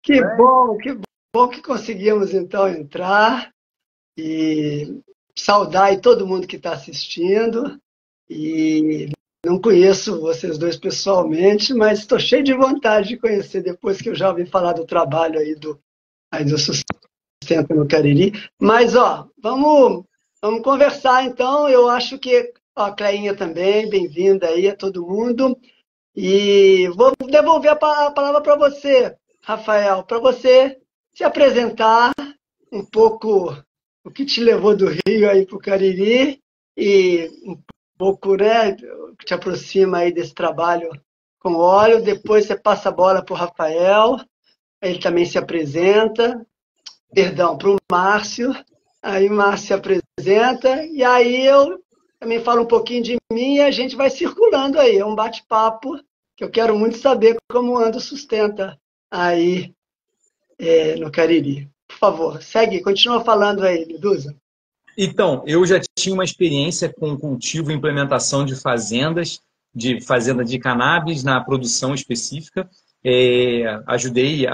né? que bom que conseguimos então entrar e saudar aí todo mundo que está assistindo. E não conheço vocês dois pessoalmente, mas estou cheio de vontade de conhecer depois que eu já ouvi falar do trabalho aí do Sustenta no Cariri. Mas, ó, vamos conversar então. Eu acho que ó, a Cleinha também, bem-vinda aí a todo mundo. E vou devolver a palavra para você, Rafael, para você se apresentar um pouco o que te levou do Rio aí para o Cariri e um pouco, né, o que te aproxima aí desse trabalho com óleo. Depois você passa a bola para o Rafael, ele também se apresenta, perdão, para o Márcio, aí o Márcio se apresenta, e aí eu também falo um pouquinho de mim e a gente vai circulando aí, é um bate-papo que eu quero muito saber como anda o Sustenta aí no Cariri. Por favor, segue, continua falando aí, Medusa. Então, eu já tinha uma experiência com cultivo e implementação de fazenda de cannabis na produção específica. Ajudei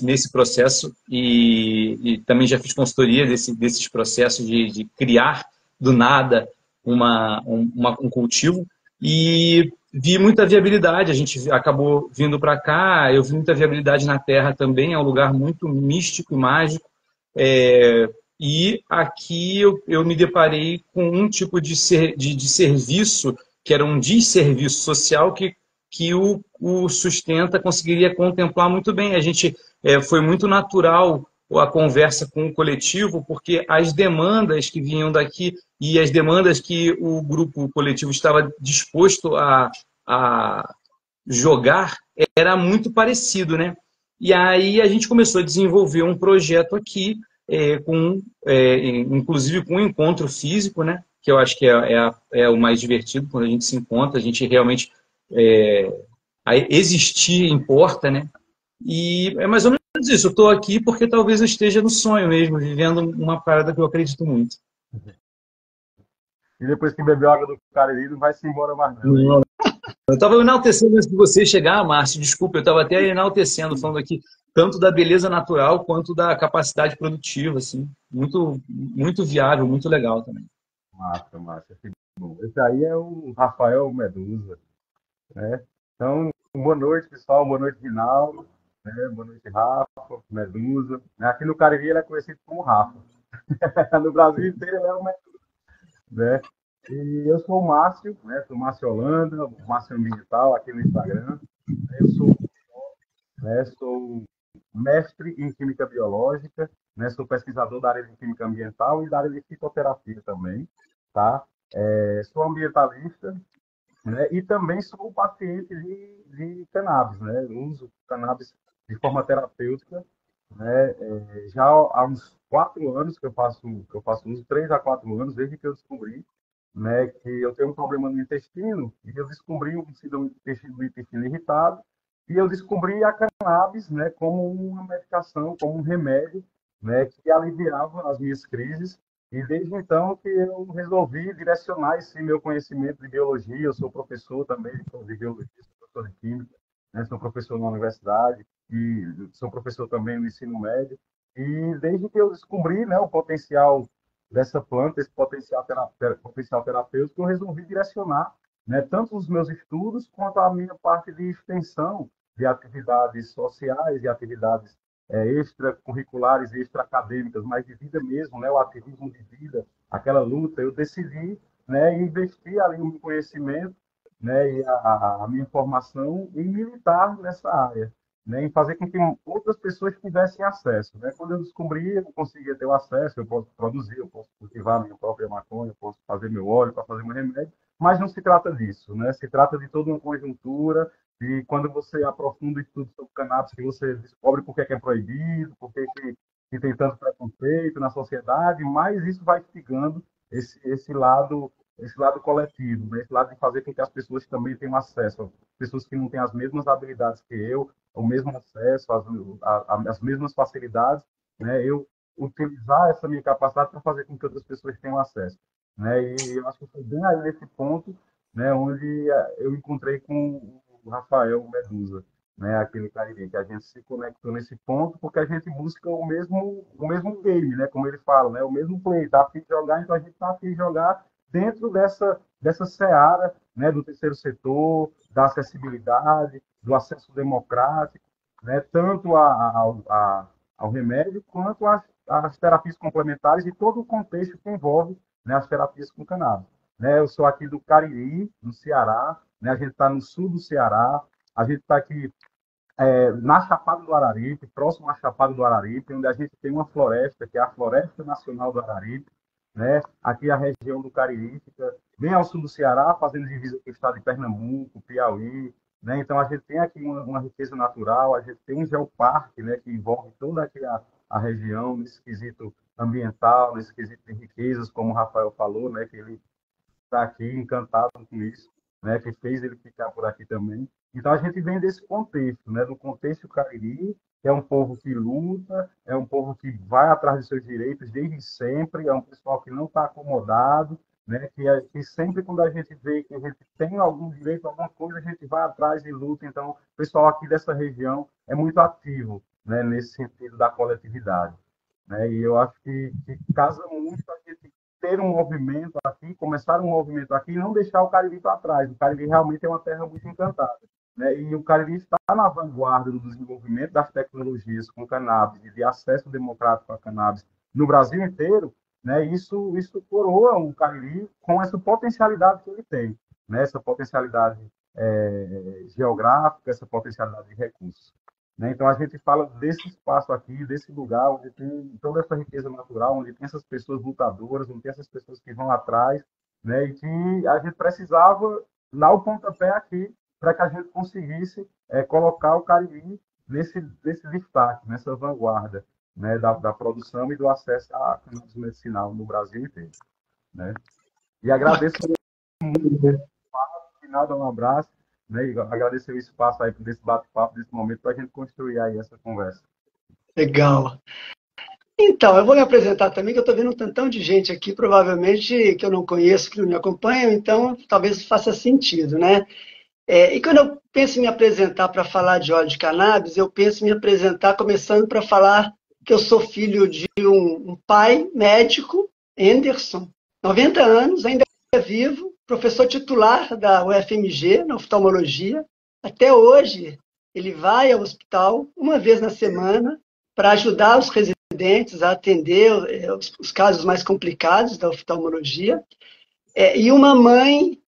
nesse processo e também já fiz consultoria desses processos de criar do nada um cultivo e vi muita viabilidade. A gente acabou vindo para cá, eu vi muita viabilidade na terra também, é um lugar muito místico e mágico. E aqui eu me deparei com um tipo de serviço, que era um desserviço social, que o Sustenta conseguiria contemplar muito bem. A gente foi muito natural a conversa com o coletivo, porque as demandas que vinham daqui e as demandas que o grupo coletivo estava disposto a jogar era muito parecido, né? E aí a gente começou a desenvolver um projeto aqui, inclusive com um encontro físico, né? Que eu acho que é o mais divertido quando a gente se encontra, a gente realmente existir importa, né? E é mais ou menos isso. Eu estou aqui porque talvez eu esteja no sonho mesmo, vivendo uma parada que eu acredito muito. E depois que bebeu água do Cariri, não vai se embora mais não, hein? Não. Eu estava enaltecendo antes de você chegar, Márcio, desculpa, eu estava até enaltecendo, falando aqui tanto da beleza natural quanto da capacidade produtiva, assim, muito, muito viável, muito legal também. Massa, massa. Que bom. Esse aí é o Rafael Medusa, né? Então, boa noite, pessoal. Boa noite, Rinaldo. Né? Boa noite, Rafa, Medusa. Aqui no Cariri ele é conhecido como Rafa. No Brasil inteiro ele é o Medusa, né? E eu sou o Márcio, né? Sou Márcio Holanda, Márcio Ambiental aqui no Instagram. Eu sou mestre em Química Biológica, né? Sou pesquisador da área de Química Ambiental e da área de fitoterapia também, tá? Sou ambientalista, né? E também sou paciente de cannabis, né? Eu uso cannabis de forma terapêutica, né? Já há uns 4 anos que eu faço uso, 3 a 4 anos, desde que eu descobri, né, que eu tenho um problema no intestino, e eu descobri um síndrome do intestino irritado, e eu descobri a cannabis, né, como uma medicação, como um remédio, né, que aliviava as minhas crises, e desde então que eu resolvi direcionar esse meu conhecimento de biologia. Eu sou professor também de biologia, sou professor de química, né, sou professor na universidade, e sou professor também no ensino médio, e desde que eu descobri, né, o potencial dessa planta, esse potencial terapêutico, eu resolvi direcionar, né, tanto os meus estudos quanto a minha parte de extensão de atividades sociais e atividades extracurriculares e extraacadêmicas, mas de vida mesmo, né, o ativismo de vida, aquela luta. Eu decidi, né, investir ali no conhecimento, né, e a minha formação em militar nessa área, né, em fazer com que outras pessoas tivessem acesso, né? Quando eu descobri, eu conseguia ter o acesso, eu posso produzir, eu posso cultivar a minha própria maconha, eu posso fazer meu óleo para fazer meu remédio, mas não se trata disso, né? Se trata de toda uma conjuntura, e quando você aprofunda o estudo sobre cannabis, que você descobre por que é proibido, por que tem tanto preconceito na sociedade, mais isso vai instigando esse lado coletivo, né? Esse lado de fazer com que as pessoas também tenham acesso, pessoas que não têm as mesmas habilidades que eu, o mesmo acesso, as mesmas facilidades, né? Eu utilizar essa minha capacidade para fazer com que outras pessoas tenham acesso, né? E eu acho que foi bem aí nesse ponto, né, onde eu encontrei com o Rafael Medusa, né, aquele Cariri, que a gente se conectou nesse ponto, porque a gente busca o mesmo game, né, como ele fala, né, o mesmo play, tá a fim de jogar, então a gente tá a fim de jogar dentro dessa seara, né, do terceiro setor, da acessibilidade, do acesso democrático, né, tanto ao remédio quanto às terapias complementares e todo o contexto que envolve, né, as terapias com cannabis. Né, eu sou aqui do Cariri, no Ceará, né, a gente está no sul do Ceará, a gente está aqui na Chapada do Araripe, próximo à Chapada do Araripe, onde a gente tem uma floresta, que é a Floresta Nacional do Araripe, né? Aqui a região do Cariri fica bem ao sul do Ceará, fazendo divisa com o estado de Pernambuco, Piauí, né? Então a gente tem aqui uma riqueza natural, a gente tem um geoparque, né, que envolve toda aqui a região, nesse quesito ambiental, nesse quesito de riquezas, como o Rafael falou, né, que ele está aqui encantado com isso, né, que fez ele ficar por aqui também. Então a gente vem desse contexto, né, do contexto cariri, que é um povo que luta, é um povo que vai atrás dos seus direitos desde sempre, é um pessoal que não está acomodado, né, que sempre quando a gente vê que a gente tem algum direito, alguma coisa, a gente vai atrás e luta. Então o pessoal aqui dessa região é muito ativo, né, nesse sentido da coletividade. Né, e eu acho que casa muito a gente ter um movimento aqui, começar um movimento aqui e não deixar o Cariri para trás. O Cariri realmente é uma terra muito encantada, né? E o Cariri está na vanguarda do desenvolvimento das tecnologias com cannabis e de acesso democrático a cannabis no Brasil inteiro, né? Isso coroa o Cariri com essa potencialidade que ele tem, né? Essa potencialidade geográfica, essa potencialidade de recursos. Né? Então, a gente fala desse espaço aqui, desse lugar, onde tem toda essa riqueza natural, onde tem essas pessoas lutadoras, onde tem essas pessoas que vão atrás, né? E que a gente precisava dar o pontapé aqui para que a gente conseguisse colocar o Cariri nesse destaque, nessa vanguarda, né? Da produção e do acesso à cannabis medicinal no Brasil inteiro. Né? E agradeço muito, no final, dar um abraço, né? E agradecer o espaço aí desse bate-papo, desse momento, para a gente construir aí essa conversa. Legal. Então, eu vou me apresentar também, que eu estou vendo um tantão de gente aqui, provavelmente, que eu não conheço, que não me acompanham, então talvez faça sentido, né? E quando eu penso em me apresentar para falar de óleo de cannabis, eu penso em me apresentar começando para falar que eu sou filho de um pai médico, Anderson, 90 anos, ainda é vivo, professor titular da UFMG, na oftalmologia. Até hoje, ele vai ao hospital uma vez na semana para ajudar os residentes a atender os casos mais complicados da oftalmologia. E uma mãe,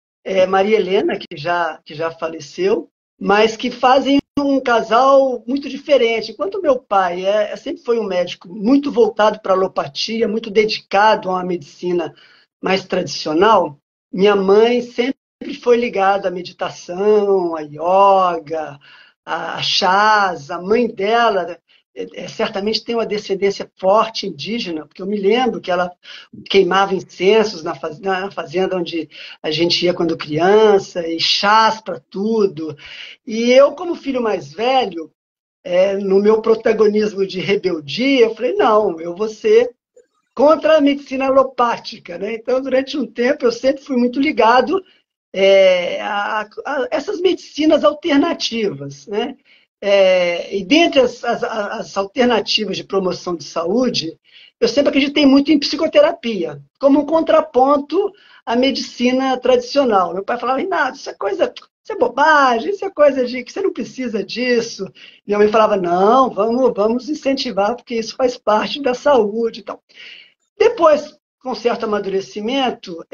Maria Helena, que já faleceu, mas que fazem um casal muito diferente. Enquanto meu pai sempre foi um médico muito voltado para a alopatia, muito dedicado a uma medicina mais tradicional, minha mãe sempre foi ligada à meditação, à yoga, a chás. A mãe dela certamente tem uma descendência forte indígena, porque eu me lembro que ela queimava incensos na fazenda onde a gente ia quando criança, e chás para tudo. E eu, como filho mais velho, no meu protagonismo de rebeldia, eu falei, não, eu vou ser contra a medicina alopática. Né? Então, durante um tempo, eu sempre fui muito ligado a essas medicinas alternativas. Né? E dentre as alternativas de promoção de saúde, eu sempre acreditei muito em psicoterapia, como um contraponto à medicina tradicional. Meu pai falava, Renato, isso é bobagem, isso é coisa de que você não precisa disso. Minha mãe falava, não, vamos incentivar, porque isso faz parte da saúde e tal. Depois, com certo amadurecimento,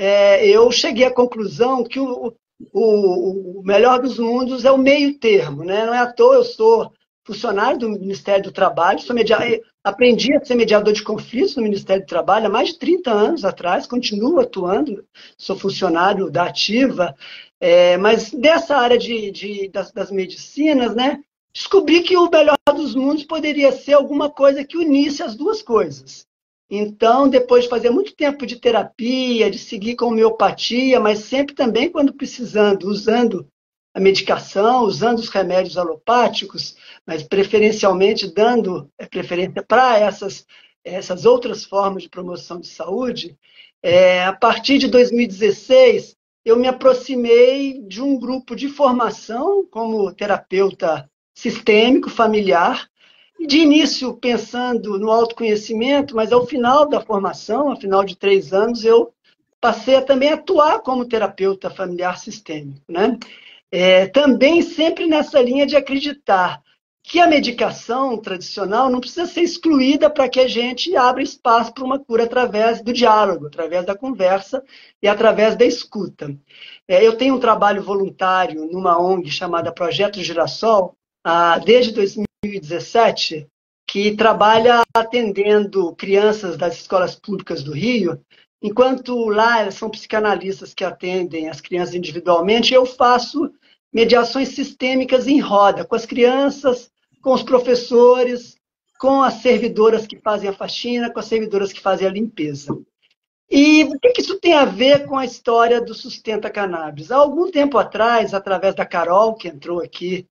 eu cheguei à conclusão que o melhor dos mundos é o meio termo. Né? Não é à toa, eu sou funcionário do Ministério do Trabalho, aprendi a ser mediador de conflitos no Ministério do Trabalho há mais de 30 anos atrás, continuo atuando, sou funcionário da Ativa, mas dessa área das medicinas, né, descobri que o melhor dos mundos poderia ser alguma coisa que unisse as duas coisas. Então, depois de fazer muito tempo de terapia, de seguir com homeopatia, mas sempre também, quando precisando, usando a medicação, usando os remédios alopáticos, mas preferencialmente dando preferência para essas outras formas de promoção de saúde, a partir de 2016, eu me aproximei de um grupo de formação como terapeuta sistêmico, familiar, de início pensando no autoconhecimento, mas ao final da formação, ao final de 3 anos, eu passei a também atuar como terapeuta familiar sistêmico, né? Também sempre nessa linha de acreditar que a medicação tradicional não precisa ser excluída para que a gente abra espaço para uma cura através do diálogo, através da conversa e através da escuta. Eu tenho um trabalho voluntário numa ONG chamada Projeto Girassol, desde 2017, que trabalha atendendo crianças das escolas públicas do Rio. Enquanto lá são psicanalistas que atendem as crianças individualmente, eu faço mediações sistêmicas em roda, com as crianças, com os professores, com as servidoras que fazem a faxina, com as servidoras que fazem a limpeza. E o que isso tem a ver com a história do Sustenta Cannabis? Há algum tempo atrás, através da Carol, que entrou aqui,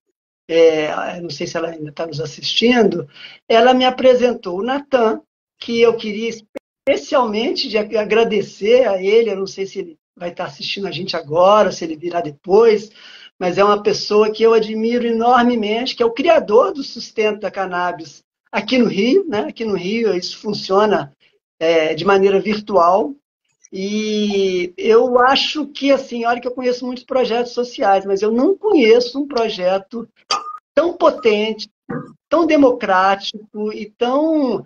não sei se ela ainda está nos assistindo, ela me apresentou o Natan, que eu queria especialmente agradecer a ele. Eu não sei se ele vai estar assistindo a gente agora, se ele virá depois, mas é uma pessoa que eu admiro enormemente, que é o criador do Sustenta Cannabis aqui no Rio, né? Aqui no Rio isso funciona de maneira virtual, e eu acho que, assim, olha que eu conheço muitos projetos sociais, mas eu não conheço um projeto tão potente, tão democrático e tão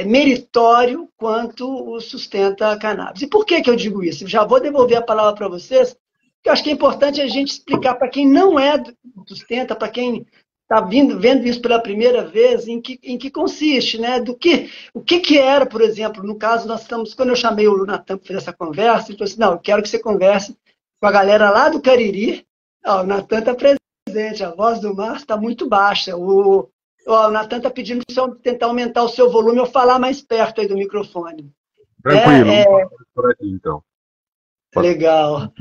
meritório quanto o Sustenta Cannabis. E por que eu digo isso? Já vou devolver a palavra para vocês, porque eu acho que é importante a gente explicar para quem não é do Sustenta, para quem está vendo isso pela primeira vez, em que consiste, né? O que era, por exemplo, no caso, quando eu chamei o Natan para fazer essa conversa, ele falou assim: não, eu quero que você converse com a galera lá do Cariri. O Natan está presente, a voz do Márcio está muito baixa. O Natan está pedindo para você tentar aumentar o seu volume ou falar mais perto aí do microfone. Tranquilo, por aqui, então. Legal.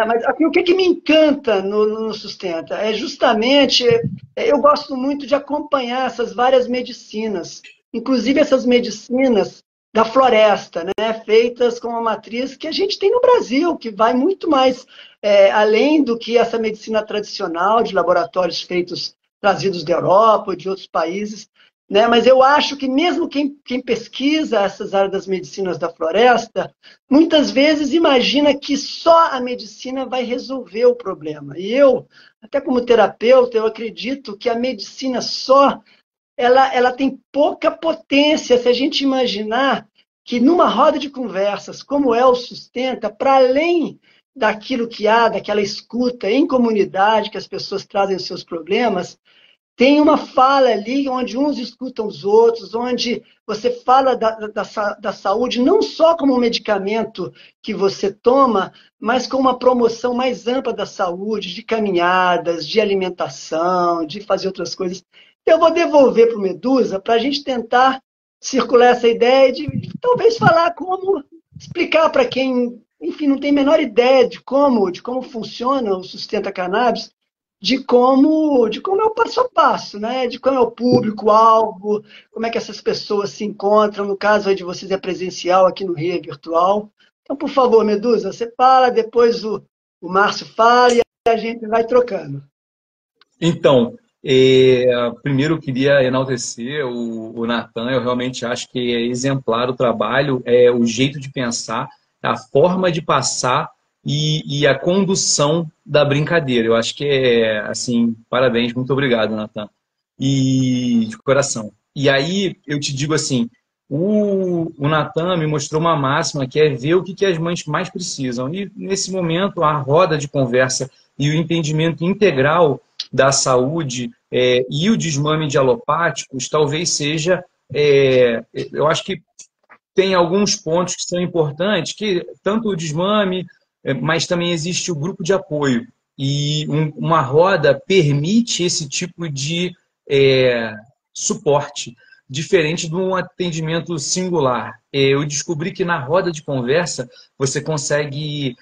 Mas aqui, o que me encanta no Sustenta é justamente, eu gosto muito de acompanhar essas várias medicinas, inclusive essas medicinas da floresta, né, feitas com uma matriz que a gente tem no Brasil, que vai muito mais além do que essa medicina tradicional de laboratórios trazidos da Europa ou de outros países. Mas eu acho que mesmo quem pesquisa essas áreas das medicinas da floresta, muitas vezes imagina que só a medicina vai resolver o problema. E eu, até como terapeuta, eu acredito que a medicina só, ela tem pouca potência se a gente imaginar que numa roda de conversas, como é o Sustenta, para além daquilo que há, daquela escuta em comunidade, que as pessoas trazem os seus problemas, tem uma fala ali onde uns escutam os outros, onde você fala da saúde não só como um medicamento que você toma, mas com uma promoção mais ampla da saúde, de caminhadas, de alimentação, de fazer outras coisas. Eu vou devolver para o Medusa para a gente tentar circular essa ideia de talvez falar como, explicar para quem, enfim, não tem a menor ideia de como funciona o Sustenta Cannabis, de como é o passo a passo, né? De como é o público-alvo, como é que essas pessoas se encontram. No caso aí de vocês é presencial, aqui no Rio é virtual. Então, por favor, Medusa, você fala, depois o Márcio fala e a gente vai trocando. Então, primeiro eu queria enaltecer o Natan. Eu realmente acho que é exemplar o trabalho, o jeito de pensar, a forma de passar e a condução da brincadeira. Eu acho que assim, parabéns, muito obrigado, Natan. E de coração. E aí eu te digo assim, o Natan me mostrou uma máxima que é ver o que as mães mais precisam. E nesse momento a roda de conversa e o entendimento integral da saúde e o desmame de alopáticos talvez seja, eu acho que tem alguns pontos que são importantes, que tanto o desmame, mas também existe o grupo de apoio. E uma roda permite esse tipo de suporte, diferente de um atendimento singular. Eu descobri que na roda de conversa você consegue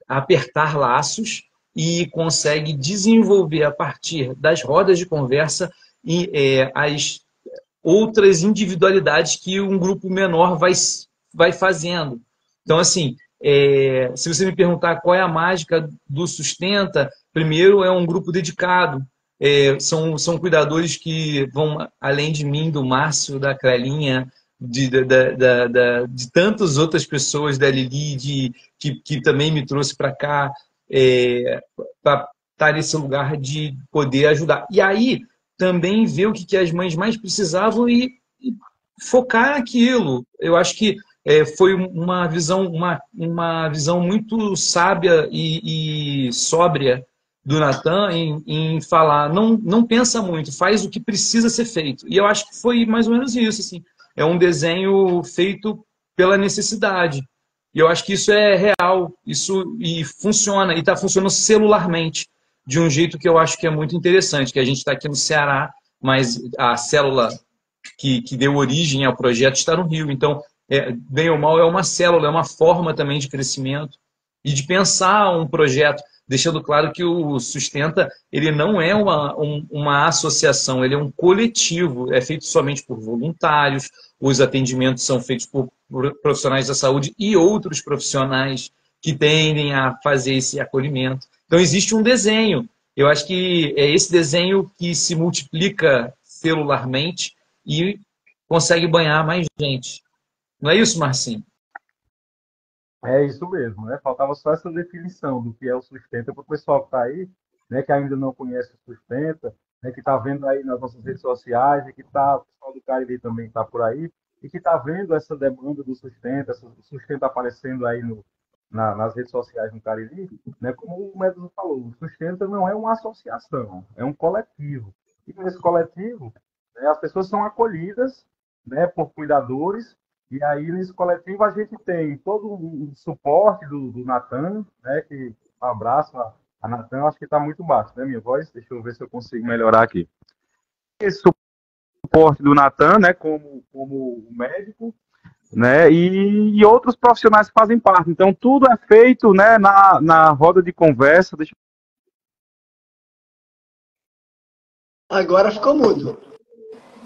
apertar laços e consegue desenvolver a partir das rodas de conversa as outras individualidades que um grupo menor vai fazendo. Então, assim, se você me perguntar qual é a mágica do Sustenta, primeiro é um grupo dedicado, são cuidadores que vão além de mim, do Márcio, da Crelinha, de tantas outras pessoas, da Lili, que também me trouxe para cá, para estar nesse lugar de poder ajudar. E aí também ver o que as mães mais precisavam e focar naquilo. Eu acho que foi uma visão muito sábia e sóbria do Natan em falar, não pensa muito, faz o que precisa ser feito. E eu acho que foi mais ou menos isso. Assim. É um desenho feito pela necessidade. E eu acho que isso é real, e funciona, e está funcionando celularmente, de um jeito que eu acho que é muito interessante, que a gente está aqui no Ceará, mas a célula que deu origem ao projeto está no Rio. Então, bem ou mal, é uma célula, é uma forma também de crescimento e de pensar um projeto, deixando claro que o Sustenta, ele não é uma associação, ele é um coletivo, é feito somente por voluntários, os atendimentos são feitos por profissionais da saúde e outros profissionais que tendem a fazer esse acolhimento. Então, existe um desenho. Eu acho que é esse desenho que se multiplica celularmente e consegue banhar mais gente. Não é isso, Marcinho? É isso mesmo, né? Faltava só essa definição do que é o Sustenta para o pessoal que está aí, né, que ainda não conhece o Sustenta, né, que está vendo aí nas nossas redes sociais, e que tá, o pessoal do Cariri também está por aí, e que está vendo essa demanda do Sustenta, o Sustenta aparecendo aí nas redes sociais no Cariri, né, como o Médico falou, o Sustenta não é uma associação, é um coletivo. E nesse coletivo, né, as pessoas são acolhidas, né, por cuidadores. E aí, nesse coletivo, a gente tem todo o suporte do Natan, né? Que um abraço a Natan, acho que está muito baixo, né, minha voz? Deixa eu ver se eu consigo melhorar aqui. Esse suporte do Natan, né, como médico, né, e outros profissionais que fazem parte. Então, tudo é feito, né, na roda de conversa. Agora ficou mudo.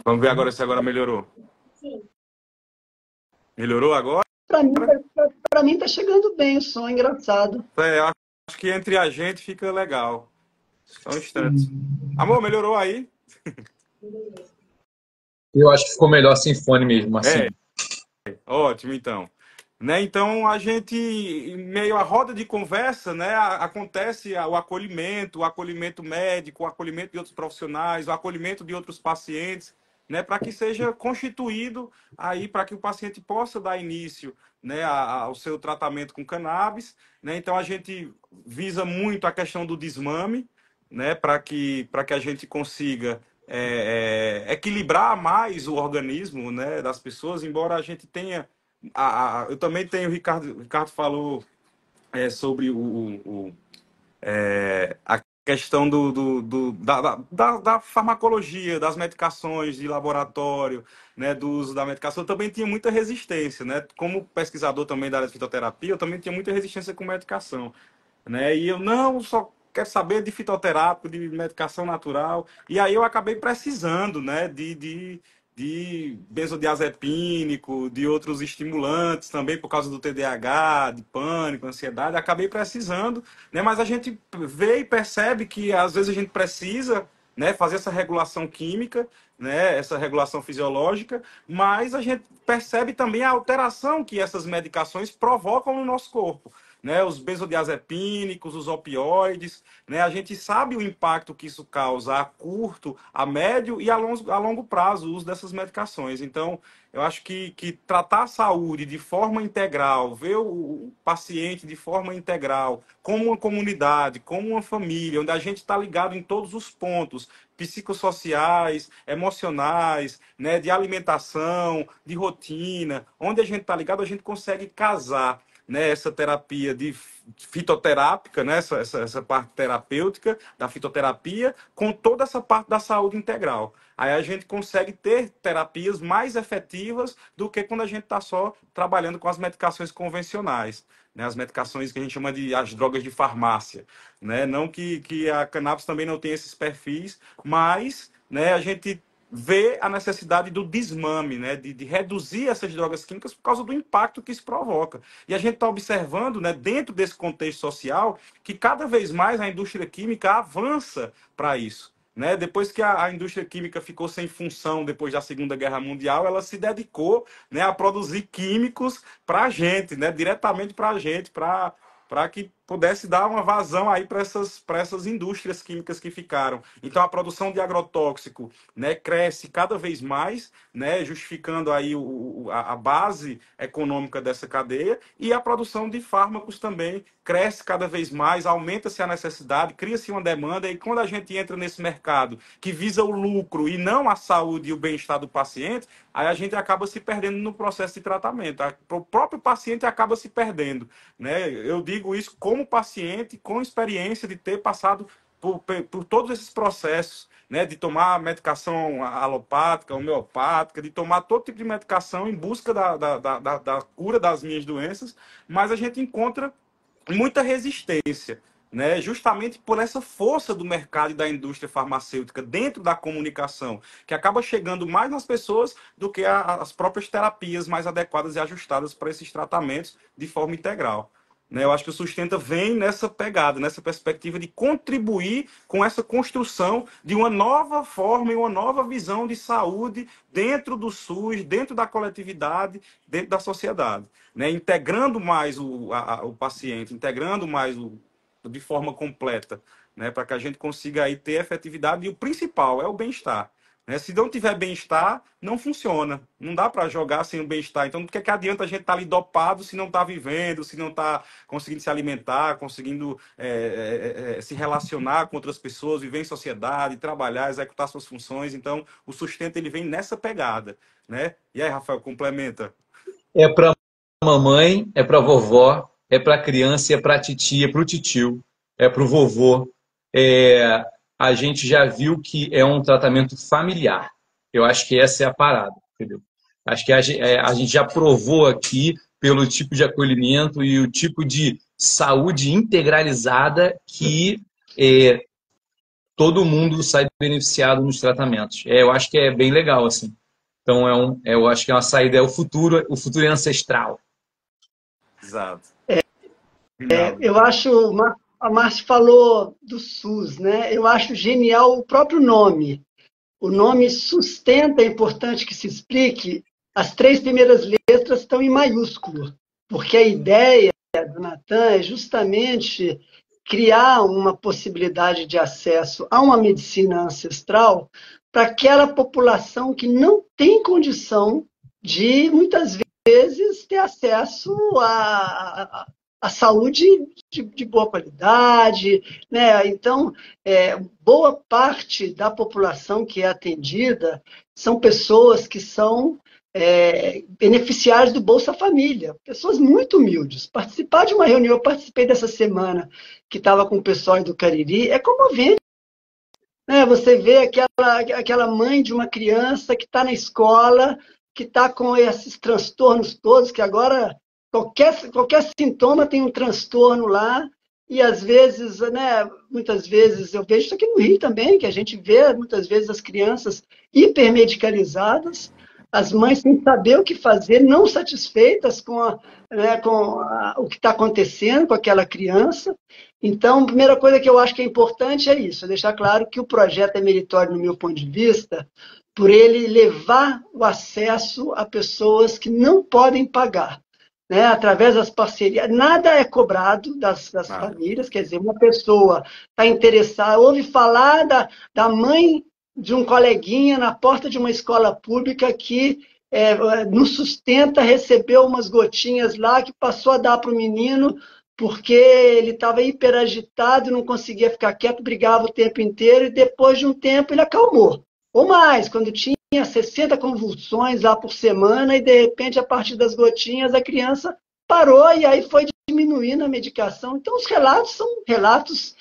Vamos ver agora se agora melhorou. Melhorou agora? Para mim tá chegando bem o som, engraçado. Acho que entre a gente fica legal. Só um instante. Amor, melhorou aí? Eu acho que ficou melhor sem fone mesmo, Marcinho. Ótimo, então. Né? Então, a gente, em meio à roda de conversa, né, acontece o acolhimento médico, o acolhimento de outros profissionais, o acolhimento de outros pacientes, né, para que seja constituído aí, para que o paciente possa dar início, né, ao seu tratamento com cannabis. Né? Então, a gente visa muito a questão do desmame, né, para que a gente consiga equilibrar mais o organismo, né, das pessoas, embora a gente tenha eu também tenho, o Ricardo falou sobre a questão da farmacologia, das medicações de laboratório, né, do uso da medicação. Eu também tinha muita resistência, né? Como pesquisador também da área de fitoterapia, eu também tinha muita resistência com medicação, né? E eu não só quero saber de fitoterápico, de medicação natural. E aí eu acabei precisando, né, de benzodiazepínico, de outros estimulantes também por causa do TDAH, de pânico, ansiedade. Acabei precisando, né? Mas a gente vê e percebe que às vezes a gente precisa, né, fazer essa regulação química, né, essa regulação fisiológica, mas a gente percebe também a alteração que essas medicações provocam no nosso corpo. Né, os benzodiazepínicos, os opioides, né, a gente sabe o impacto que isso causa a curto, a médio e a longo prazo, o uso dessas medicações. Então, eu acho que tratar a saúde de forma integral, ver o paciente de forma integral, como uma comunidade, como uma família, onde a gente está ligado em todos os pontos, psicossociais, emocionais, né, de alimentação, de rotina, onde a gente está ligado, a gente consegue casar, né, essa terapia de fitoterápica, né, essa parte terapêutica da fitoterapia, com toda essa parte da saúde integral. Aí a gente consegue ter terapias mais efetivas do que quando a gente está só trabalhando com as medicações convencionais, né, as medicações que a gente chama de as drogas de farmácia. Né? Não que a cannabis também não tenha esses perfis, mas, né, a gente vê a necessidade do desmame, né, de reduzir essas drogas químicas por causa do impacto que isso provoca. E a gente está observando, né, dentro desse contexto social, que cada vez mais a indústria química avança para isso. né? Depois que a indústria química ficou sem função depois da Segunda Guerra Mundial, ela se dedicou, né, a produzir químicos para a gente, né, diretamente para a gente, para que pudesse dar uma vazão aí para essas indústrias químicas que ficaram. Então a produção de agrotóxico, né, cresce cada vez mais, né, justificando aí a base econômica dessa cadeia, e a produção de fármacos também cresce cada vez mais, aumenta-se a necessidade, cria-se uma demanda, e quando a gente entra nesse mercado que visa o lucro e não a saúde e o bem-estar do paciente, aí a gente acaba se perdendo no processo de tratamento. O próprio paciente acaba se perdendo, né? Eu digo isso como paciente, com experiência de ter passado por todos esses processos, né, de tomar medicação alopática, homeopática, de tomar todo tipo de medicação em busca da cura das minhas doenças, mas a gente encontra muita resistência, né? Justamente por essa força do mercado e da indústria farmacêutica dentro da comunicação, que acaba chegando mais nas pessoas do que as próprias terapias mais adequadas e ajustadas para esses tratamentos de forma integral. Né? Eu acho que o Sustenta vem nessa pegada, nessa perspectiva de contribuir com essa construção de uma nova forma e uma nova visão de saúde dentro do SUS, dentro da coletividade, dentro da sociedade, né? Integrando mais o paciente, integrando mais de forma completa, né? Para que a gente consiga aí ter efetividade, e o principal é o bem-estar. Né? Se não tiver bem-estar, não funciona. Não dá para jogar sem o bem-estar. Então, do que adianta a gente estar ali dopado se não está vivendo, se não está conseguindo se alimentar, conseguindo se relacionar com outras pessoas, viver em sociedade, trabalhar, executar suas funções. Então, o Sustenta ele vem nessa pegada. Né? E aí, Rafael, complementa. É para mamãe, é para vovó, é para criança, é para titia, é para o titio, é para o vovô. A gente já viu que é um tratamento familiar. Eu acho que essa é a parada, entendeu? Acho que a gente já provou aqui, pelo tipo de acolhimento e o tipo de saúde integralizada, que todo mundo sai beneficiado nos tratamentos. Eu acho que é bem legal, assim. Então, eu acho que é uma saída, é o futuro é ancestral. Exato. Eu acho, a Márcia falou do SUS, né? Eu acho genial o próprio nome. O nome Sustenta, é importante que se explique. As 3 primeiras letras estão em maiúsculo, porque a ideia do Natan é justamente criar uma possibilidade de acesso a uma medicina ancestral para aquela população que não tem condição de, muitas vezes, ter acesso à saúde de boa qualidade, né? Então, boa parte da população que é atendida são pessoas que são beneficiários do Bolsa Família, pessoas muito humildes. Participar de uma reunião, eu participei dessa semana, que estava com o pessoal do Cariri, é comovente. Né? Você vê aquela mãe de uma criança que está na escola, que está com esses transtornos todos, que agora qualquer sintoma tem um transtorno lá, e às vezes, né, muitas vezes, eu vejo isso aqui no Rio também, que a gente vê muitas vezes as crianças hipermedicalizadas, as mães sem saber o que fazer, não satisfeitas com o que está acontecendo com aquela criança. Então, a primeira coisa que eu acho que é importante é isso, é deixar claro que o projeto é meritório, no meu ponto de vista, por ele levar o acesso a pessoas que não podem pagar, né, através das parcerias. Nada é cobrado das famílias, quer dizer, uma pessoa está interessada, ouve falar da mãe de um coleguinha na porta de uma escola pública que no Sustenta recebeu umas gotinhas lá que passou a dar para o menino porque ele estava hiperagitado, não conseguia ficar quieto, brigava o tempo inteiro e depois de um tempo ele acalmou. Ou mais, quando tinha 60 convulsões lá por semana e, de repente, a partir das gotinhas, a criança parou e aí foi diminuindo a medicação. Então, os relatos são relatos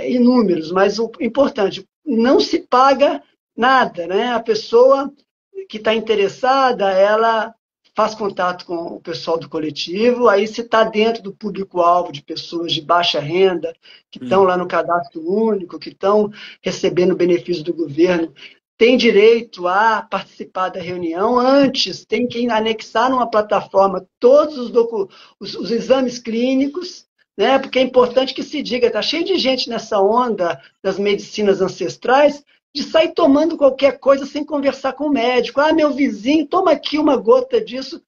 inúmeros, mas o importante, não se paga nada, né? A pessoa que está interessada, ela faz contato com o pessoal do coletivo, aí se está dentro do público-alvo de pessoas de baixa renda, que estão lá no cadastro único, que estão recebendo benefício do governo, tem direito a participar da reunião. Antes, tem que anexar numa plataforma todos os exames clínicos, né? Porque é importante que se diga, está cheio de gente nessa onda das medicinas ancestrais de sair tomando qualquer coisa sem conversar com o médico. Ah, meu vizinho, toma aqui uma gota disso.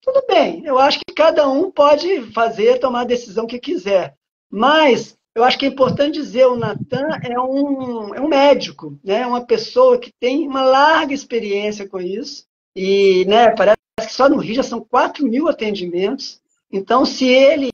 Tudo bem, eu acho que cada um pode fazer, tomar a decisão que quiser. Mas eu acho que é importante dizer, o Natan é um médico, né? Uma pessoa que tem uma larga experiência com isso. E, né, parece que só no Rio já são 4.000 atendimentos. Então, se ele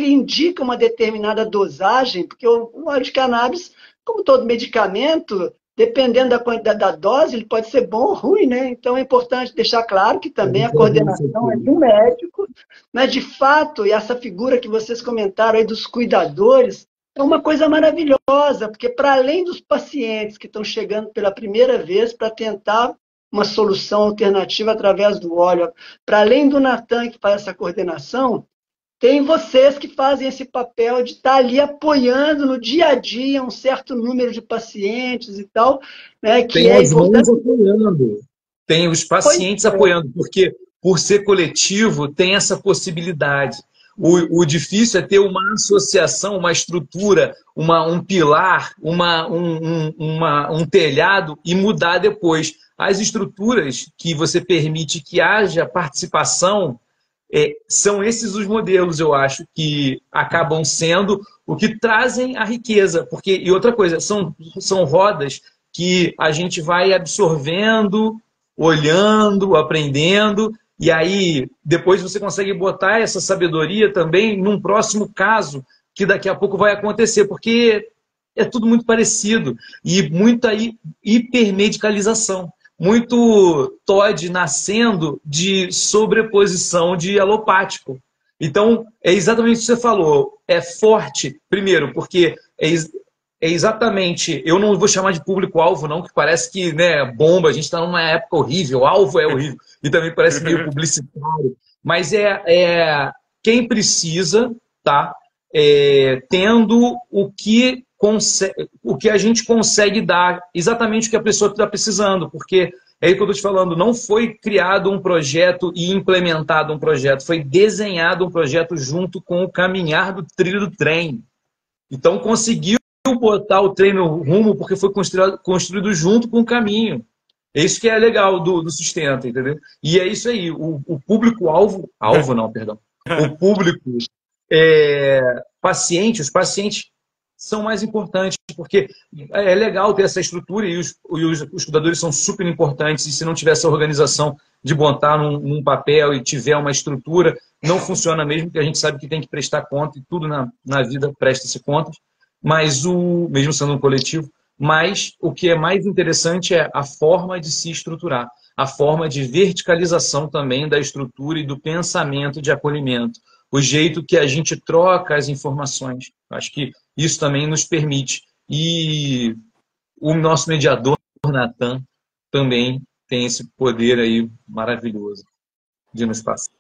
indica uma determinada dosagem, porque o óleo de cannabis, como todo medicamento, dependendo da quantidade da dose, ele pode ser bom ou ruim, né? Então é importante deixar claro que também a coordenação é do médico, mas de fato, e essa figura que vocês comentaram aí dos cuidadores, é uma coisa maravilhosa, porque para além dos pacientes que estão chegando pela primeira vez para tentar uma solução alternativa através do óleo, para além do Natan que faz essa coordenação, tem vocês que fazem esse papel de estar ali apoiando no dia a dia um certo número de pacientes e tal, né, que Tem é as mãos importante. apoiando, tem os pacientes Pois é. apoiando, porque por ser coletivo tem essa possibilidade. O difícil é ter uma associação, uma estrutura, um pilar, um telhado e mudar depois. As estruturas que você permite que haja participação são esses os modelos, eu acho, que acabam sendo o que trazem a riqueza. Porque, e outra coisa, são rodas que a gente vai absorvendo, olhando, aprendendo, e aí depois você consegue botar essa sabedoria também num próximo caso que daqui a pouco vai acontecer, porque é tudo muito parecido e muita hipermedicalização. Muito TOD nascendo de sobreposição de alopático. Então, é exatamente o que você falou. É forte, primeiro, porque é exatamente. Eu não vou chamar de público-alvo, não, que parece que, né, bomba, a gente está numa época horrível, alvo é horrível, e também parece meio publicitário. Mas quem precisa, tá? Tendo o que a gente consegue dar, exatamente o que a pessoa está precisando, porque é aí que eu estou te falando, não foi criado um projeto e implementado um projeto, foi desenhado um projeto junto com o caminhar do trilho do trem. Então conseguiu botar o trem no rumo porque foi construído junto com o caminho. É isso que é legal do sustento, entendeu? E é isso aí, o público-alvo, alvo não, perdão, o público paciente, os pacientes são mais importantes, porque é legal ter essa estrutura e os cuidadores são super importantes, e se não tiver essa organização de botar num papel e tiver uma estrutura, não funciona mesmo, porque a gente sabe que tem que prestar conta, e tudo na vida presta-se contas, mas mesmo sendo um coletivo, mas o que é mais interessante é a forma de se estruturar, a forma de verticalização também da estrutura e do pensamento de acolhimento, o jeito que a gente troca as informações. Acho que isso também nos permite. E o nosso mediador, Natan, também tem esse poder aí maravilhoso de nos passar.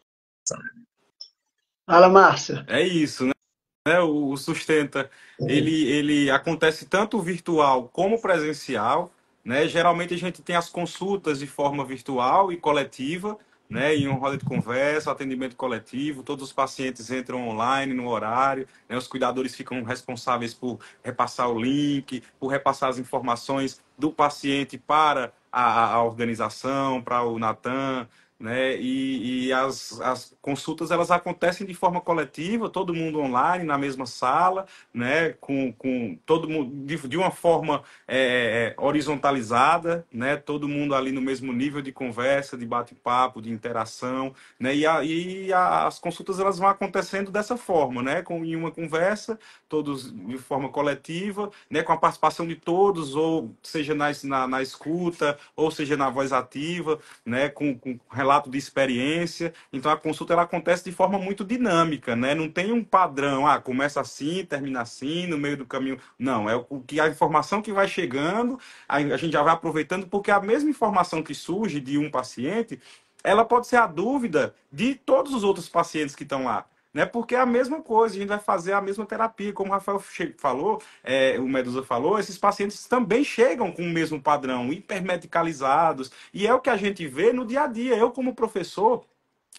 Fala, Márcio. É isso, né? O Sustenta, ele acontece tanto virtual como presencial, né? Geralmente a gente tem as consultas de forma virtual e coletiva, né? Em uma roda de conversa, atendimento coletivo, todos os pacientes entram online no horário, né? Os cuidadores ficam responsáveis por repassar o link, por repassar as informações do paciente para a organização, para o Natan, né? E as consultas elas acontecem de forma coletiva, todo mundo online na mesma sala, né? Com todo mundo de uma forma horizontalizada, né? Todo mundo ali no mesmo nível de conversa, de bate-papo, de interação, né? As consultas elas vão acontecendo dessa forma, né? Em uma conversa, todos de forma coletiva, né? Com a participação de todos, ou seja na escuta, ou seja na voz ativa, né? Com relato de experiência. Então a consulta ela acontece de forma muito dinâmica, né? Não tem um padrão, começa assim, termina assim, no meio do caminho. Não, é a informação que vai chegando, a gente já vai aproveitando, porque a mesma informação que surge de um paciente, ela pode ser a dúvida de todos os outros pacientes que estão lá. Né? Porque é a mesma coisa, a gente vai fazer a mesma terapia, como o Rafael falou, o Medusa falou, esses pacientes também chegam com o mesmo padrão, hipermedicalizados, e é o que a gente vê no dia a dia. Eu, como professor,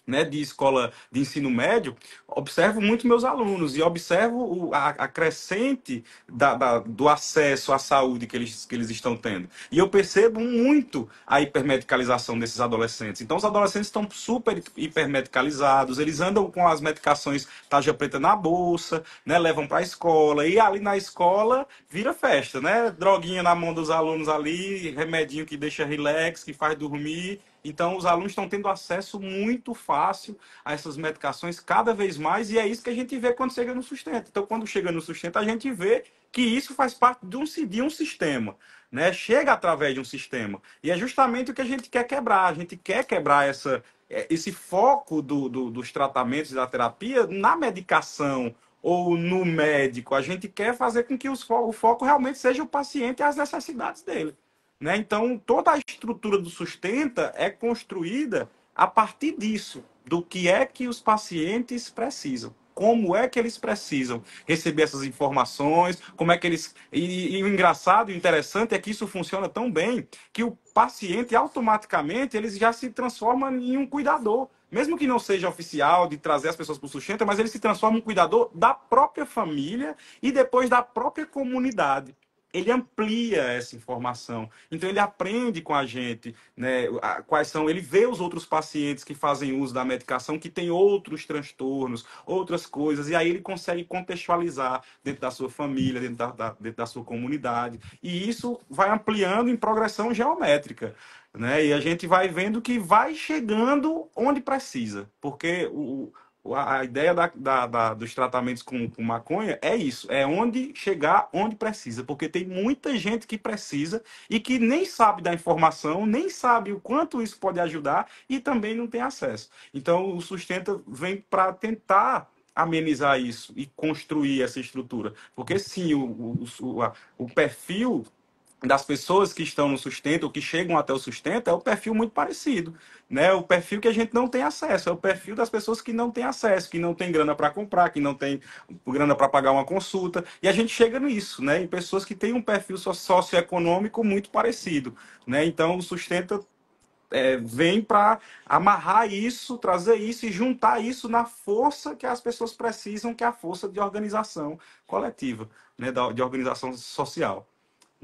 né, de escola de ensino médio, observo muito meus alunos e observo a crescente do acesso à saúde que eles estão tendo. E eu percebo muito a hipermedicalização desses adolescentes. Então, os adolescentes estão super hipermedicalizados, eles andam com as medicações tarja preta na bolsa, né, levam para a escola, e ali na escola vira festa, né? Droguinha na mão dos alunos ali, remedinho que deixa relax, que faz dormir. Então, os alunos estão tendo acesso muito fácil a essas medicações cada vez mais, e é isso que a gente vê quando chega no sustento. Então, quando chega no sustento, a gente vê que isso faz parte de um sistema, né? Chega através de um sistema. E é justamente o que a gente quer quebrar. A gente quer quebrar esse foco dos tratamentos e da terapia na medicação ou no médico. A gente quer fazer com que o foco realmente seja o paciente e as necessidades dele. Né? Então, toda a estrutura do Sustenta é construída a partir disso, do que é que os pacientes precisam. Como é que eles precisam receber essas informações, como é que eles... E o engraçado e interessante é que isso funciona tão bem que o paciente, automaticamente, ele já se transforma em um cuidador. Mesmo que não seja oficial de trazer as pessoas para o Sustenta, mas ele se transforma em um cuidador da própria família e depois da própria comunidade. Ele amplia essa informação. Então, ele aprende com a gente, né, quais são. Ele vê os outros pacientes que fazem uso da medicação, que têm outros transtornos, outras coisas, e aí ele consegue contextualizar dentro da sua família, dentro da sua comunidade. E isso vai ampliando em progressão geométrica. Né? E a gente vai vendo que vai chegando onde precisa, porque a ideia dos tratamentos com maconha é isso, é onde chegar onde precisa, porque tem muita gente que precisa e que nem sabe da informação, nem sabe o quanto isso pode ajudar e também não tem acesso. Então, o Sustenta vem para tentar amenizar isso e construir essa estrutura, porque sim, o perfil das pessoas que estão no sustento, ou que chegam até o sustento, é o perfil muito parecido, né? O perfil que a gente não tem acesso, é o perfil das pessoas que não têm acesso, que não tem grana para comprar, que não tem grana para pagar uma consulta, e a gente chega nisso, né? Em pessoas que têm um perfil socioeconômico muito parecido, né? Então, o Sustenta vem para amarrar isso, trazer isso e juntar isso na força que as pessoas precisam, que é a força de organização coletiva, né? De organização social.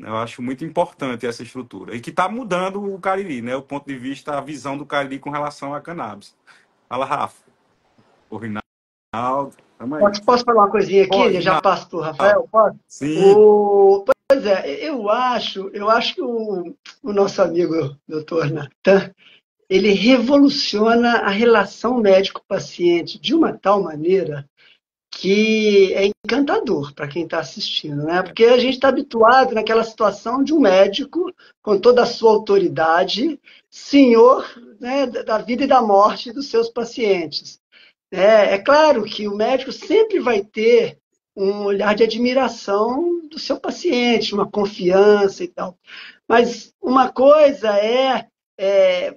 Eu acho muito importante essa estrutura. E que está mudando o Cariri, né? O ponto de vista, a visão do Cariri com relação à cannabis. Fala, Rafa. O Rinaldo. Tamo aí. Posso falar uma coisinha aqui? Pode, Eu já Rinaldo. passo para o Rafael? Pode? Sim. Pois é, eu acho que o nosso amigo doutor Natan, ele revoluciona a relação médico-paciente de uma tal maneira que é encantador para quem está assistindo, né? Porque a gente está habituado naquela situação de um médico, com toda a sua autoridade, senhor, né, da vida e da morte dos seus pacientes. É claro que o médico sempre vai ter um olhar de admiração do seu paciente, uma confiança e tal. Mas uma coisa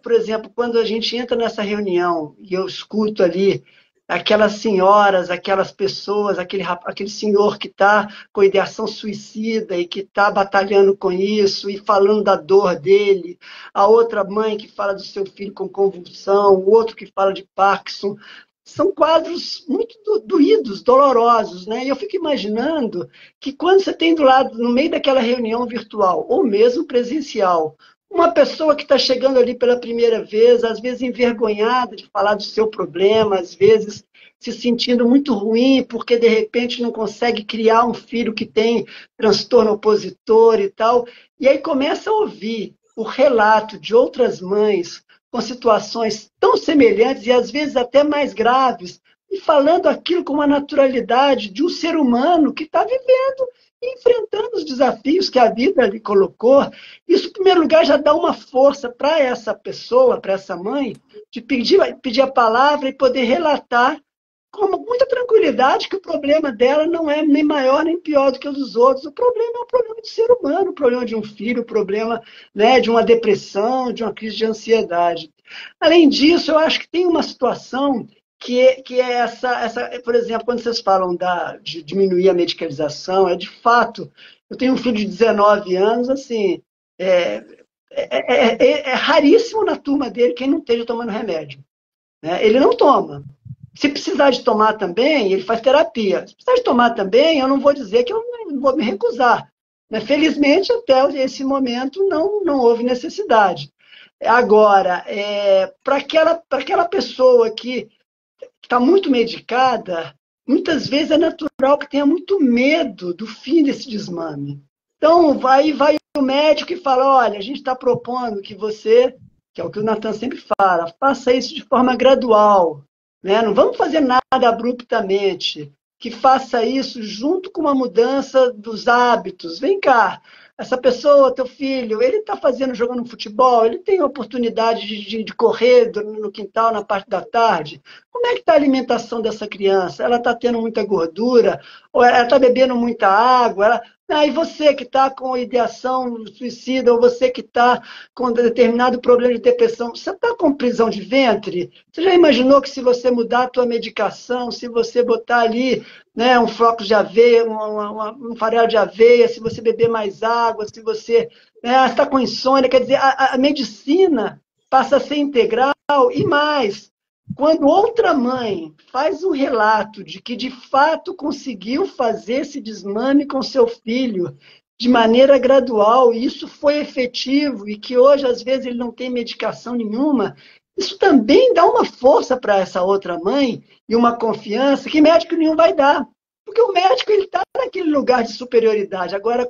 por exemplo, quando a gente entra nessa reunião e eu escuto ali aquelas senhoras, aquelas pessoas, aquele senhor que está com ideação suicida e que está batalhando com isso e falando da dor dele, a outra mãe que fala do seu filho com convulsão, o outro que fala de Parkinson, são quadros muito doídos, dolorosos, né? E eu fico imaginando que quando você tem do lado, no meio daquela reunião virtual, ou mesmo presencial, uma pessoa que está chegando ali pela primeira vez, às vezes envergonhada de falar do seu problema, às vezes se sentindo muito ruim porque de repente não consegue criar um filho que tem transtorno opositor e tal, e aí começa a ouvir o relato de outras mães com situações tão semelhantes e às vezes até mais graves, e falando aquilo com uma naturalidade de um ser humano que está vivendo e enfrentando os desafios que a vida lhe colocou. Isso, em primeiro lugar, já dá uma força para essa pessoa, para essa mãe, de pedir a palavra e poder relatar com muita tranquilidade que o problema dela não é nem maior nem pior do que o dos outros. O problema é um problema de ser humano, o problema de um filho, o problema, né, de uma depressão, de uma crise de ansiedade. Além disso, eu acho que tem uma situação que é essa, por exemplo, quando vocês falam de diminuir a medicalização, de fato, eu tenho um filho de 19 anos, assim, é raríssimo na turma dele quem não esteja tomando remédio. né? Ele não toma. Se precisar de tomar também, ele faz terapia. Se precisar de tomar também, eu não vou dizer que eu não vou me recusar. Mas, felizmente, até esse momento, não houve necessidade. Agora, para aquela pessoa que está muito medicada, muitas vezes é natural que tenha muito medo do fim desse desmame. Então, vai o médico e fala: olha, a gente está propondo que você, que é o que o Natan sempre fala, faça isso de forma gradual, né? Não vamos fazer nada abruptamente, que faça isso junto com uma mudança dos hábitos. Vem cá, essa pessoa, teu filho, ele está jogando futebol, ele tem a oportunidade de correr no quintal na parte da tarde. Como é que está a alimentação dessa criança? Ela está tendo muita gordura? Ou ela está bebendo muita água? E você que está com ideação suicida, ou você que está com determinado problema de depressão, você está com prisão de ventre? Você já imaginou que se você mudar a tua medicação, se você botar ali, né, um flocos de aveia, um farelo de aveia, se você beber mais água, se você, né, está com insônia, quer dizer, a medicina passa a ser integral e mais. Quando outra mãe faz um relato de que de fato conseguiu fazer esse desmame com seu filho de maneira gradual, e isso foi efetivo, e que hoje às vezes ele não tem medicação nenhuma, isso também dá uma força para essa outra mãe e uma confiança que médico nenhum vai dar. Porque o médico ele está naquele lugar de superioridade. Agora,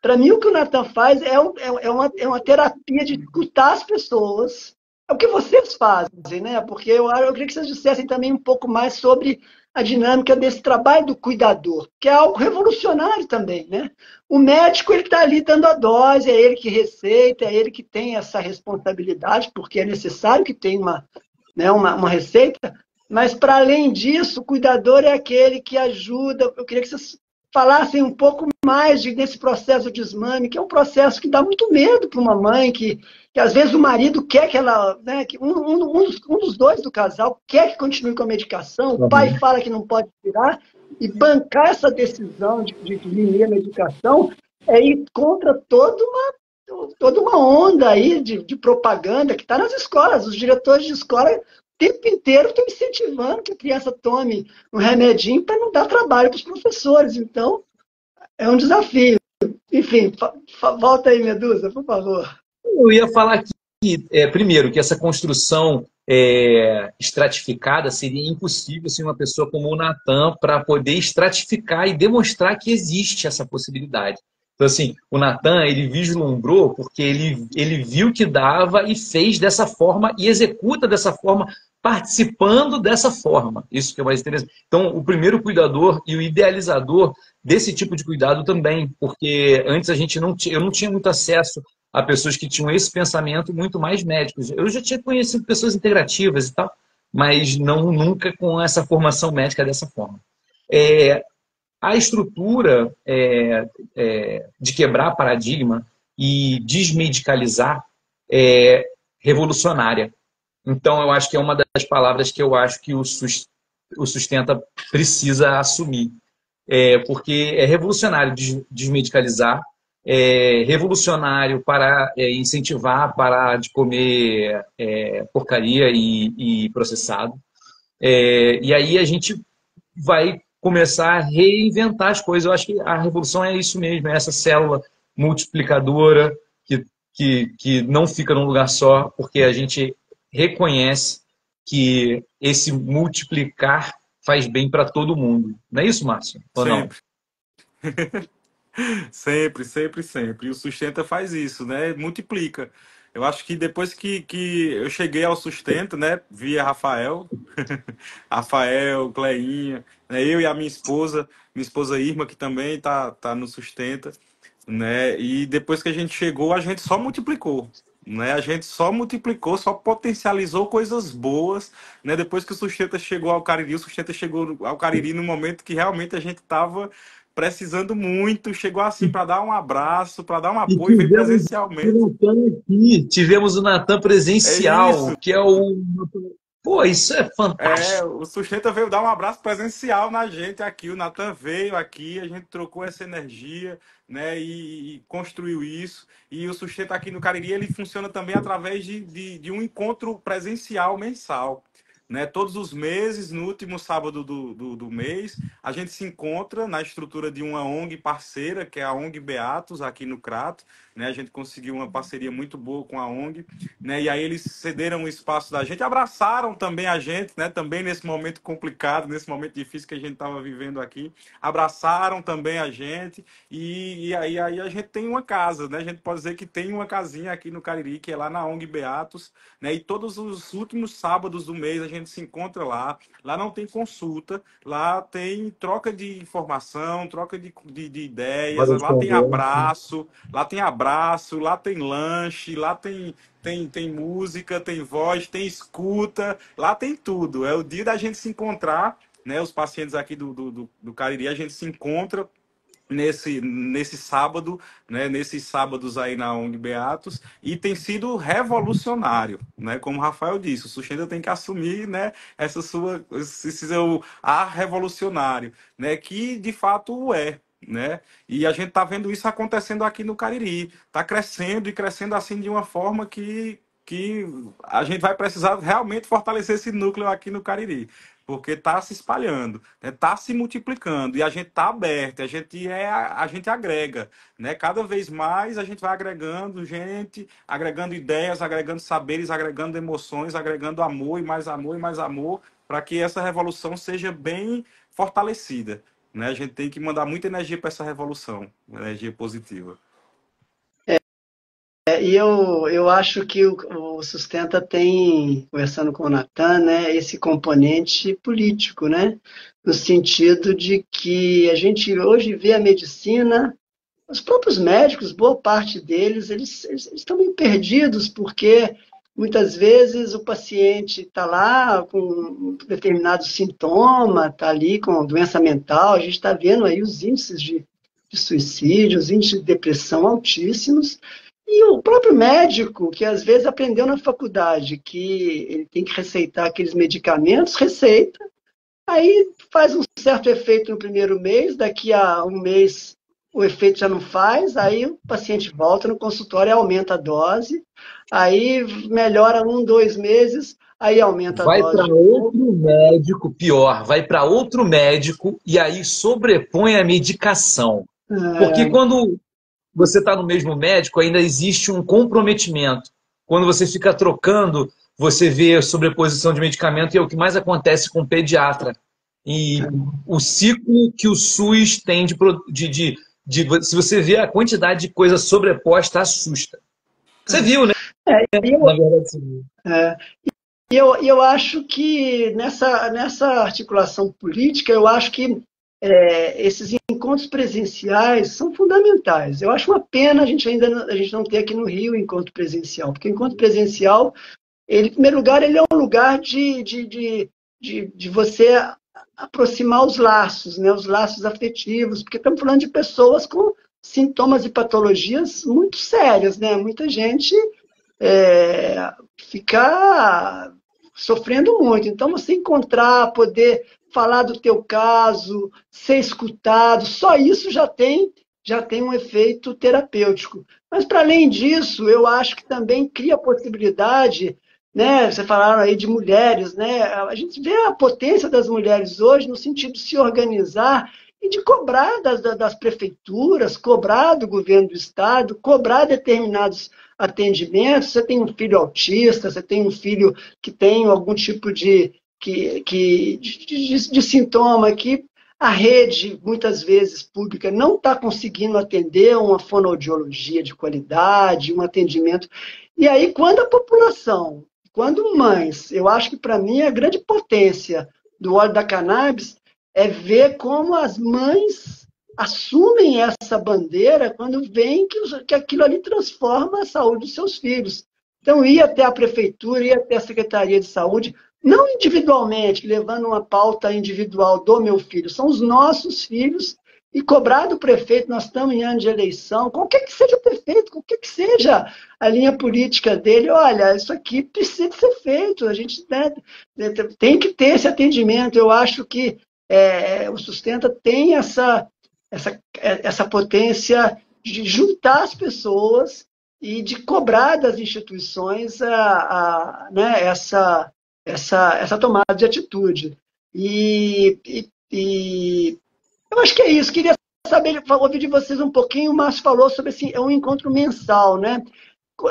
para mim, o que o Natan faz é uma terapia de escutar as pessoas. É o que vocês fazem, né? Porque eu queria que vocês dissessem também um pouco mais sobre a dinâmica desse trabalho do cuidador, que é algo revolucionário também, né? O médico ele está ali dando a dose, é ele que receita, é ele que tem essa responsabilidade, porque é necessário que tenha uma receita, mas, para além disso, o cuidador é aquele que ajuda. Eu queria que vocês falassem um pouco mais desse processo de desmame, que é um processo que dá muito medo para uma mãe, que às vezes o marido quer que ela, né, que um dos dois do casal quer que continue com a medicação, o pai Uhum. fala que não pode tirar, e bancar essa decisão de diminuir a medicação é ir contra toda uma onda aí de propaganda que está nas escolas. Os diretores de escola o tempo inteiro estão incentivando que a criança tome um remedinho para não dar trabalho para os professores. Então, é um desafio. Enfim, volta aí, Medusa, por favor. Eu ia falar que, primeiro, que essa construção estratificada seria impossível sem uma pessoa como o Natan para poder estratificar e demonstrar que existe essa possibilidade. Então, assim, o Natan, ele vislumbrou porque ele viu que dava e fez dessa forma e executa dessa forma, participando dessa forma. Isso que é mais interessante. Então, o primeiro cuidador e o idealizador desse tipo de cuidado também, porque antes eu não tinha muito acesso a pessoas que tinham esse pensamento, muito mais médicos. Eu já tinha conhecido pessoas integrativas e tal, mas não nunca com essa formação médica dessa forma. A estrutura de quebrar paradigma e desmedicalizar é revolucionária. Então, eu acho que é uma das palavras que eu acho que o Sustenta precisa assumir. Porque é revolucionário desmedicalizar, é revolucionário para incentivar parar de comer porcaria e processado. E aí a gente vai começar a reinventar as coisas. Eu acho que a revolução é isso mesmo, é essa célula multiplicadora que não fica num lugar só, porque a gente reconhece que esse multiplicar faz bem para todo mundo. Não é isso, Márcio? Ou não? Sempre. Sempre, sempre, sempre. E o Sustenta faz isso, né? Multiplica. Eu acho que depois que eu cheguei ao Sustenta, né? Via Rafael, Rafael, Cleinha, né? Eu e a minha esposa Irma, que também tá no Sustenta, né? E depois que a gente chegou, a gente só multiplicou. Né? A gente só multiplicou, só potencializou coisas boas, né? Depois que o Sustenta chegou ao Cariri, o Sustenta chegou ao Cariri no momento que realmente a gente estava precisando muito, chegou assim para dar um abraço, para dar um E apoio, veio tivemos presencialmente. o Natan aqui, tivemos o Natan É isso. presencial, que é o. Pô, isso é fantástico. O Sustenta veio dar um abraço presencial na gente aqui. O Natan veio aqui, a gente trocou essa energia, né? E construiu isso. E o Sustenta aqui no Cariri, ele funciona também através de um encontro presencial mensal. né? Todos os meses, no último sábado do mês, a gente se encontra na estrutura de uma ONG parceira, que é a ONG Beatos, aqui no Crato, né? A gente conseguiu uma parceria muito boa com a ONG, né? E aí eles cederam o espaço da gente, abraçaram também a gente, né? Também nesse momento complicado, nesse momento difícil que a gente estava vivendo aqui, abraçaram também a gente, e aí a gente tem uma casa, né? A gente pode dizer que tem uma casinha aqui no Cariri, que é lá na ONG Beatos, né? E todos os últimos sábados do mês a gente se encontra lá. Lá não tem consulta, lá tem troca de informação, troca de ideias, Roda de conversa. lá tem lanche, lá tem música, tem voz, tem escuta, lá tem tudo. É o dia da gente se encontrar, né? Os pacientes aqui do Cariri, a gente se encontra nesse sábado, né, nesses sábados aí na ONG Beatos, e tem sido revolucionário, né, como o Rafael disse, o Sushenda tem que assumir, né, esse seu ar revolucionário, né, que de fato o é, né, e a gente está vendo isso acontecendo aqui no Cariri, está crescendo e crescendo assim de uma forma que a gente vai precisar realmente fortalecer esse núcleo aqui no Cariri, porque está se espalhando, está se multiplicando, e a gente está aberto, a gente agrega, né? Cada vez mais a gente vai agregando gente, agregando ideias, agregando saberes, agregando emoções, agregando amor e mais amor, para que essa revolução seja bem fortalecida, né? A gente tem que mandar muita energia para essa revolução, energia positiva. E eu acho que o Sustenta tem, conversando com o Natan, né, esse componente político, né, no sentido de que a gente hoje vê a medicina, os próprios médicos, boa parte deles, eles estão meio perdidos, porque muitas vezes o paciente está lá com um determinado sintoma, está ali com doença mental, a gente está vendo aí os índices de suicídio, os índices de depressão altíssimos, e o próprio médico, que às vezes aprendeu na faculdade que ele tem que receitar aqueles medicamentos, receita, aí faz um certo efeito no primeiro mês, daqui a um mês o efeito já não faz, aí o paciente volta no consultório e aumenta a dose, aí melhora 1, 2 meses, aí aumenta a Vai dose para de novo. outro médico, pior, vai para outro médico e aí sobrepõe a medicação. Porque É, quando você está no mesmo médico, ainda existe um comprometimento. Quando você fica trocando, você vê sobreposição de medicamento, e é o que mais acontece com o pediatra. E o ciclo que o SUS tem se você vê a quantidade de coisa sobreposta, assusta. Você viu, né? e eu, Na verdade, você viu. é, e eu acho que nessa articulação política, eu acho que esses encontros presenciais são fundamentais. Eu acho uma pena a gente não ter aqui no Rio encontro presencial, porque encontro presencial, ele, em primeiro lugar, ele é um lugar de você aproximar os laços, né, os laços afetivos, porque estamos falando de pessoas com sintomas e patologias muito sérias, né? Muita gente fica sofrendo muito. Então, você encontrar, poder falar do teu caso, ser escutado, só isso já tem um efeito terapêutico. Mas, para além disso, eu acho que também cria a possibilidade, né? Você falaram aí de mulheres, né? A gente vê a potência das mulheres hoje no sentido de se organizar e de cobrar das prefeituras, cobrar do governo do estado, cobrar determinados atendimentos. Você tem um filho autista, você tem um filho que tem algum tipo de sintoma que a rede, muitas vezes pública, não está conseguindo atender uma fonoaudiologia de qualidade, um atendimento. E aí, quando a população, quando mães, eu acho que para mim a grande potência do óleo da cannabis é ver como as mães assumem essa bandeira quando veem que aquilo ali transforma a saúde dos seus filhos. Então, ir até a prefeitura, ir até a Secretaria de Saúde, não individualmente, levando uma pauta individual do meu filho, são os nossos filhos, e cobrar do prefeito, nós estamos em ano de eleição, qualquer que seja o prefeito, qualquer que seja a linha política dele, olha, isso aqui precisa ser feito, a gente, né, tem que ter esse atendimento. Eu acho que o Sustenta tem essa potência de juntar as pessoas e de cobrar das instituições né, essa tomada de atitude. E eu acho que é isso. Queria saber, ouvir de vocês um pouquinho. O Márcio falou sobre assim, é um encontro mensal, né?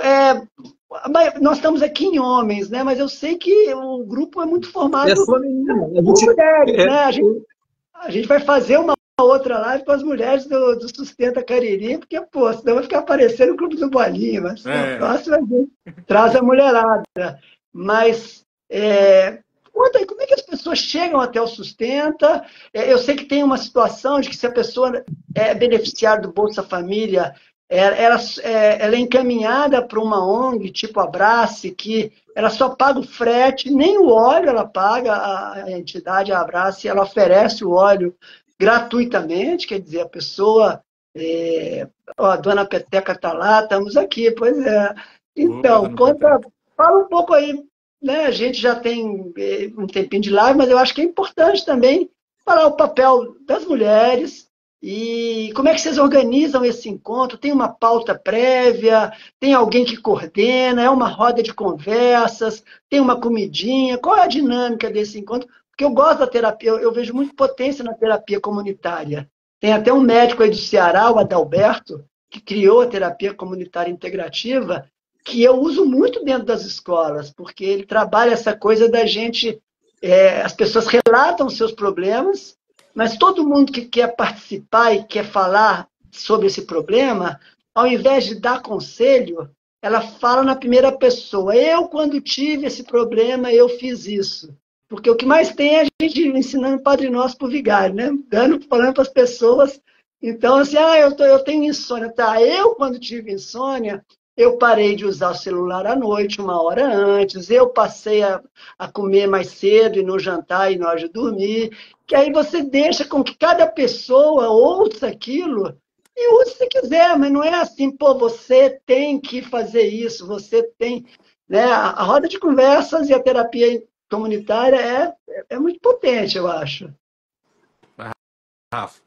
É, nós estamos aqui em homens, né? Mas eu sei que o grupo é muito É formado só menina. por mulheres, É, né? A gente vai fazer uma outra live com as mulheres do Sustenta Cariri, porque, pô, senão vai ficar aparecendo o Clube do Bolinha, mas na É. próxima a gente traz a mulherada. Mas conta aí, como é que as pessoas chegam até o Sustenta? Eu sei que tem uma situação de que se a pessoa é beneficiária do Bolsa Família, ela é encaminhada para uma ONG, tipo Abrace, que ela só paga o frete, nem o óleo ela paga, a entidade, a Abrace, ela oferece o óleo gratuitamente, quer dizer, a pessoa, a dona Peteca está lá, estamos aqui, pois é. Boa, Então, dona Peteca. fala um pouco aí, né? A gente já tem um tempinho de live, mas eu acho que é importante também falar o papel das mulheres e como é que vocês organizam esse encontro? Tem uma pauta prévia? Tem alguém que coordena? É uma roda de conversas? Tem uma comidinha? Qual é a dinâmica desse encontro? Porque eu gosto da terapia, eu vejo muito potência na terapia comunitária. Tem até um médico aí do Ceará, o Adalberto, que criou a terapia comunitária integrativa, que eu uso muito dentro das escolas, porque ele trabalha essa coisa da gente, as pessoas relatam seus problemas, mas todo mundo que quer participar e quer falar sobre esse problema, ao invés de dar conselho, ela fala na primeira pessoa. Eu, quando tive esse problema, eu fiz isso. Porque o que mais tem é a gente ensinando Padre Nosso para o vigário, né? Falando para as pessoas. Então, assim, eu tenho insônia. Tá, eu, quando tive insônia, eu parei de usar o celular à noite, uma hora antes. Eu passei a comer mais cedo e no jantar e na hora de dormir. Que aí você deixa com que cada pessoa ouça aquilo e use se quiser, mas não é assim, pô, você tem que fazer isso, você tem. Né? A roda de conversas e a terapia comunitária é muito potente, eu acho. Rafa.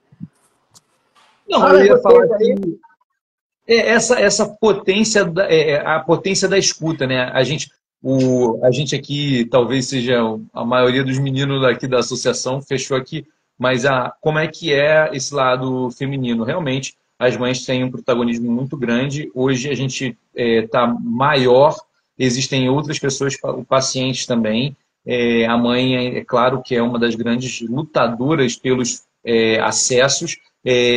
não, eu Fala ia falar vocês aí. que essa potência, a potência da escuta, né? A gente aqui, talvez seja a maioria dos meninos aqui da associação, fechou aqui, mas como é que é esse lado feminino? Realmente, as mães têm um protagonismo muito grande. Hoje a gente está maior, existem outras pessoas, pacientes também. A mãe, é claro que é uma das grandes lutadoras pelos acessos.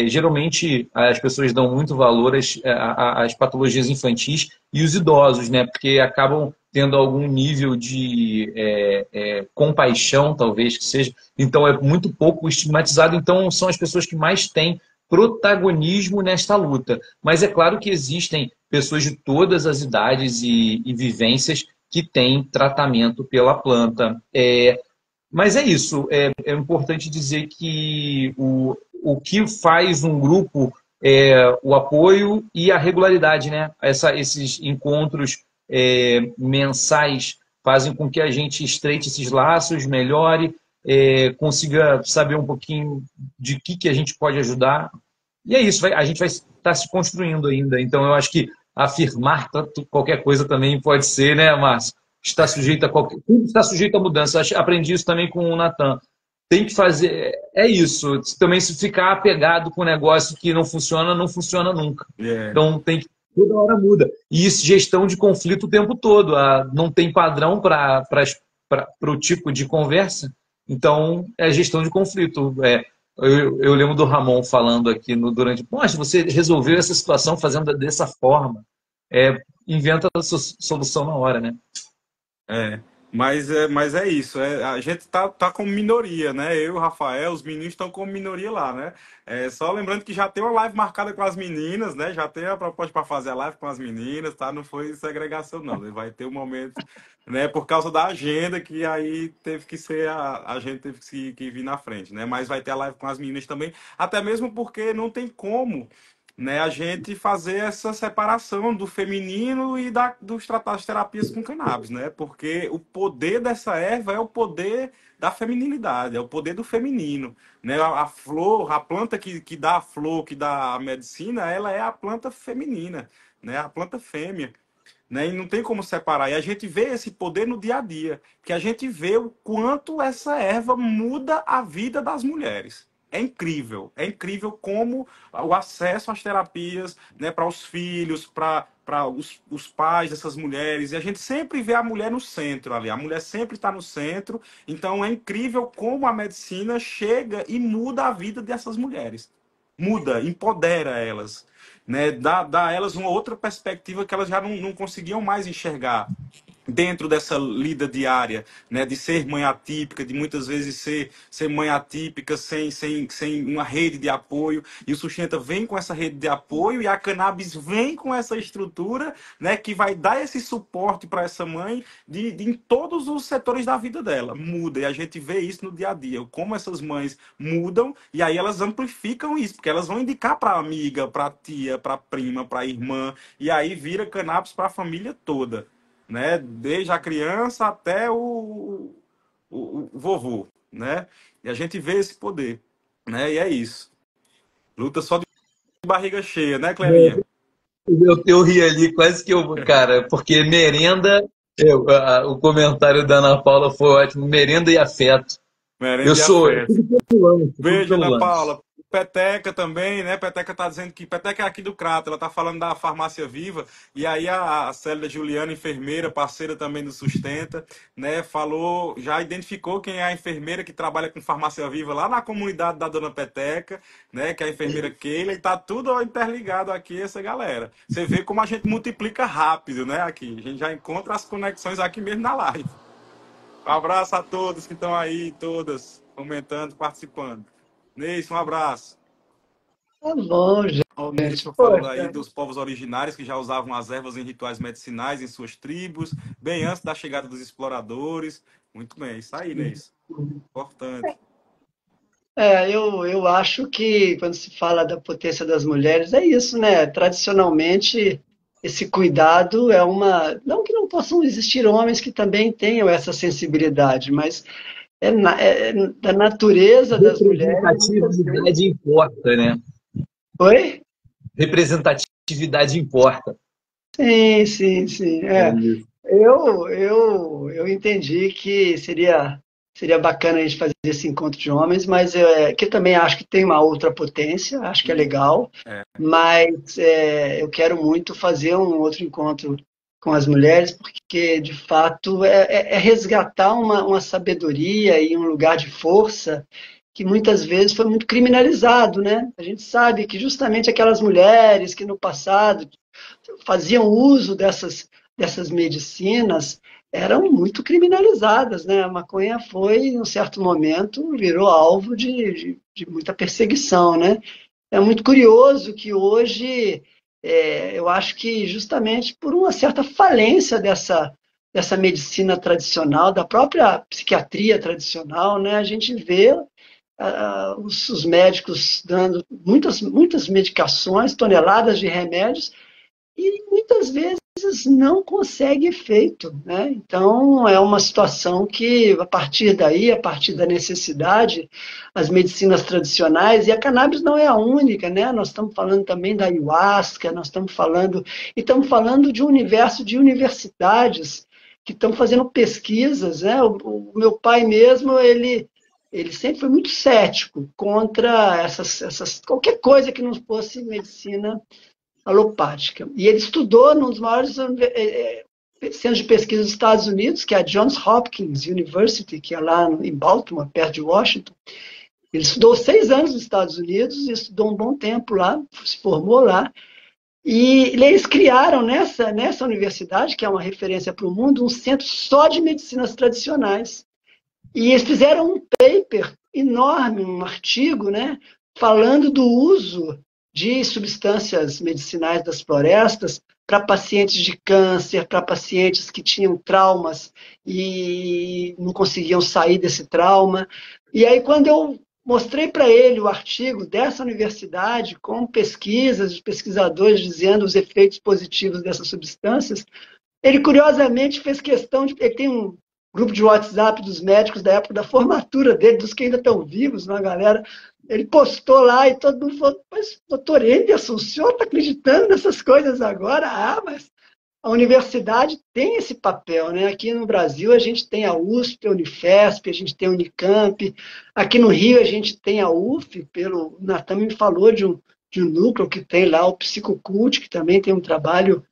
Geralmente as pessoas dão muito valor às patologias infantis e os idosos, né? Porque acabam tendo algum nível de compaixão, talvez que seja. Então é muito pouco estigmatizado. Então são as pessoas que mais têm protagonismo nesta luta. Mas é claro que existem pessoas de todas as idades e vivências que têm tratamento pela planta. Mas é isso. É importante dizer que o que faz um grupo é o apoio e a regularidade, né? Esses encontros mensais fazem com que a gente estreite esses laços, melhore, consiga saber um pouquinho de que a gente pode ajudar. E é isso, a gente vai estar se construindo ainda. Então, eu acho que afirmar qualquer coisa também pode ser, né, Márcio? Tudo está sujeito a mudança. Aprendi isso também com o Natan. Tem que fazer. É isso. Também se ficar apegado com um negócio que não funciona, não funciona nunca. Yeah. Então tem que. Toda hora muda. E isso, gestão de conflito o tempo todo. Não tem padrão para o tipo de conversa. Então, é gestão de conflito. Eu lembro do Ramon falando aqui durante. Poxa, você resolveu essa situação fazendo dessa forma. Inventa a solução na hora, né? Mas é isso. A gente tá como minoria, né? Eu, o Rafael, os meninos estão como minoria lá, né? Só lembrando que já tem uma live marcada com as meninas, né? Já tem a proposta para fazer a live com as meninas, tá? Não foi segregação, não. Vai ter um momento, né? Por causa da agenda, que aí teve que ser a gente teve que vir na frente, né? Mas vai ter a live com as meninas também, até mesmo porque não tem como, né, a gente fazer essa separação do feminino e dos tratados de terapias com cannabis, né? Porque o poder dessa erva é o poder da feminilidade, é o poder do feminino, né? A flor, a planta que dá a flor, que dá a medicina, ela é a planta feminina, né? A planta fêmea. né? E não tem como separar. E a gente vê esse poder no dia a dia, que a gente vê o quanto essa erva muda a vida das mulheres. É incrível como o acesso às terapias, né, para os filhos, para os pais dessas mulheres, e a gente sempre vê a mulher no centro ali, a mulher sempre está no centro, então é incrível como a medicina chega e muda a vida dessas mulheres. Muda, empodera elas, né, dá a elas uma outra perspectiva que elas já não conseguiam mais enxergar dentro dessa lida diária, né, de ser mãe atípica, de muitas vezes ser mãe atípica sem uma rede de apoio, e o Sustenta vem com essa rede de apoio, e a Cannabis vem com essa estrutura, né, que vai dar esse suporte para essa mãe em todos os setores da vida dela. Muda, e a gente vê isso no dia a dia, como essas mães mudam, e aí elas amplificam isso, porque elas vão indicar para amiga, para tia, para prima, para irmã, e aí vira Cannabis para a família toda, né? Desde a criança até o vovô, né? E a gente vê esse poder, né? E é isso. Luta só de barriga cheia, né, Clelinha? Eu ri ali, quase que eu. Cara, porque merenda. O comentário da Ana Paula foi ótimo. Merenda e afeto. Merenda e afeto. Tudo pelo lanche, tudo Beijo, pelo Ana lanche. Paula. Peteca também, né? Peteca tá dizendo que Peteca é aqui do Crato, ela tá falando da Farmácia Viva, e aí a Célia Juliana, enfermeira, parceira também do Sustenta, né? Falou, já identificou quem é a enfermeira que trabalha com Farmácia Viva lá na comunidade da Dona Peteca, né? Que é a enfermeira Keila, e tá tudo interligado aqui, essa galera. Você vê como a gente multiplica rápido, né? Aqui, a gente já encontra as conexões aqui mesmo na live. Um abraço a todos que estão aí, todas, comentando, participando. Neice, um abraço. Tá bom, O gente. Nilson falando Poxa. aí dos povos originários que já usavam as ervas em rituais medicinais em suas tribos, bem antes da chegada dos exploradores. Muito bem, isso aí, Neice. Importante. Eu acho que quando se fala da potência das mulheres, é isso, né? Tradicionalmente, esse cuidado é uma. Não que não possam existir homens que também tenham essa sensibilidade, mas é da natureza das mulheres. Muitas vezes. Representatividade importa, né? Oi? Representatividade importa. Sim, sim, sim. É isso. Eu entendi que seria bacana a gente fazer esse encontro de homens, mas que eu também acho que tem uma outra potência, acho que é legal, mas eu quero muito fazer um outro encontro com as mulheres, porque de fato é resgatar uma sabedoria e um lugar de força que muitas vezes foi muito criminalizado, né? A gente sabe que justamente aquelas mulheres que no passado faziam uso dessas medicinas eram muito criminalizadas, né? A maconha foi, em um certo momento, virou alvo de muita perseguição, né? É muito curioso que hoje, eu acho que justamente por uma certa falência dessa medicina tradicional, da própria psiquiatria tradicional, né? A gente vê os médicos dando muitas medicações, toneladas de remédios, e muitas vezes não consegue efeito, né? Então é uma situação que a partir daí, a partir da necessidade, as medicinas tradicionais, e a cannabis não é a única, né? Nós estamos falando também da ayahuasca, nós estamos falando de um universo de universidades que estão fazendo pesquisas, né? O meu pai mesmo, ele sempre foi muito cético contra qualquer coisa que não fosse medicina alopática. E ele estudou num dos maiores centros de pesquisa dos Estados Unidos, que é a Johns Hopkins University, que é lá em Baltimore, perto de Washington. Ele estudou 6 anos nos Estados Unidos e estudou um bom tempo lá, se formou lá. E eles criaram nessa universidade, que é uma referência para o mundo, um centro só de medicinas tradicionais. E eles fizeram um paper enorme, um artigo, né, falando do uso de substâncias medicinais das florestas para pacientes de câncer, para pacientes que tinham traumas e não conseguiam sair desse trauma. E aí, quando eu mostrei para ele o artigo dessa universidade, com pesquisas, os pesquisadores dizendo os efeitos positivos dessas substâncias, ele, curiosamente, fez questão de... Ele tem um grupo de WhatsApp dos médicos da época da formatura dele, dos que ainda estão vivos, uma galera. Ele postou lá e todo mundo falou: mas, doutor Anderson, o senhor está acreditando nessas coisas agora? Ah, mas a universidade tem esse papel, né? Aqui no Brasil a gente tem a USP, a Unifesp, a gente tem a Unicamp, aqui no Rio a gente tem a UF, o Natan me falou de um núcleo que tem lá o Psicocult, que também tem um trabalho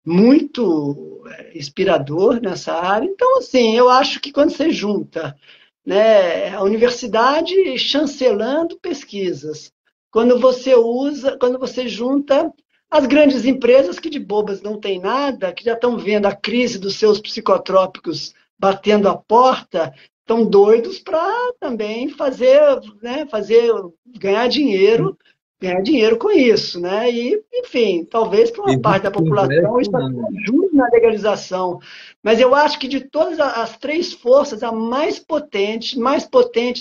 muito inspirador nessa área. Então, assim, eu acho que quando você junta, né, a universidade chancelando pesquisas, quando você junta as grandes empresas que de bobas não tem nada, que já estão vendo a crise dos seus psicotrópicos batendo a porta, estão doidos para também fazer, né, ganhar dinheiro com isso, né? E, enfim, talvez para uma parte da população isso ajude na legalização. Mas eu acho que de todas as três forças, a mais potente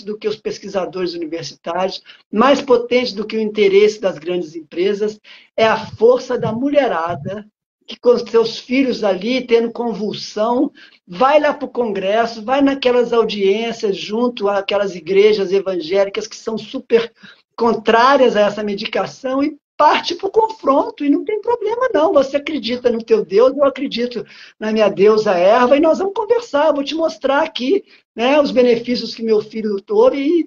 do que os pesquisadores universitários, mais potente do que o interesse das grandes empresas, é a força da mulherada, que com seus filhos ali, tendo convulsão, vai lá para o Congresso, vai naquelas audiências junto àquelas igrejas evangélicas que são super contrárias a essa medicação e parte para o confronto, e não tem problema não, você acredita no teu Deus, eu acredito na minha deusa erva, e nós vamos conversar, vou te mostrar aqui, né, os benefícios que meu filho teve, e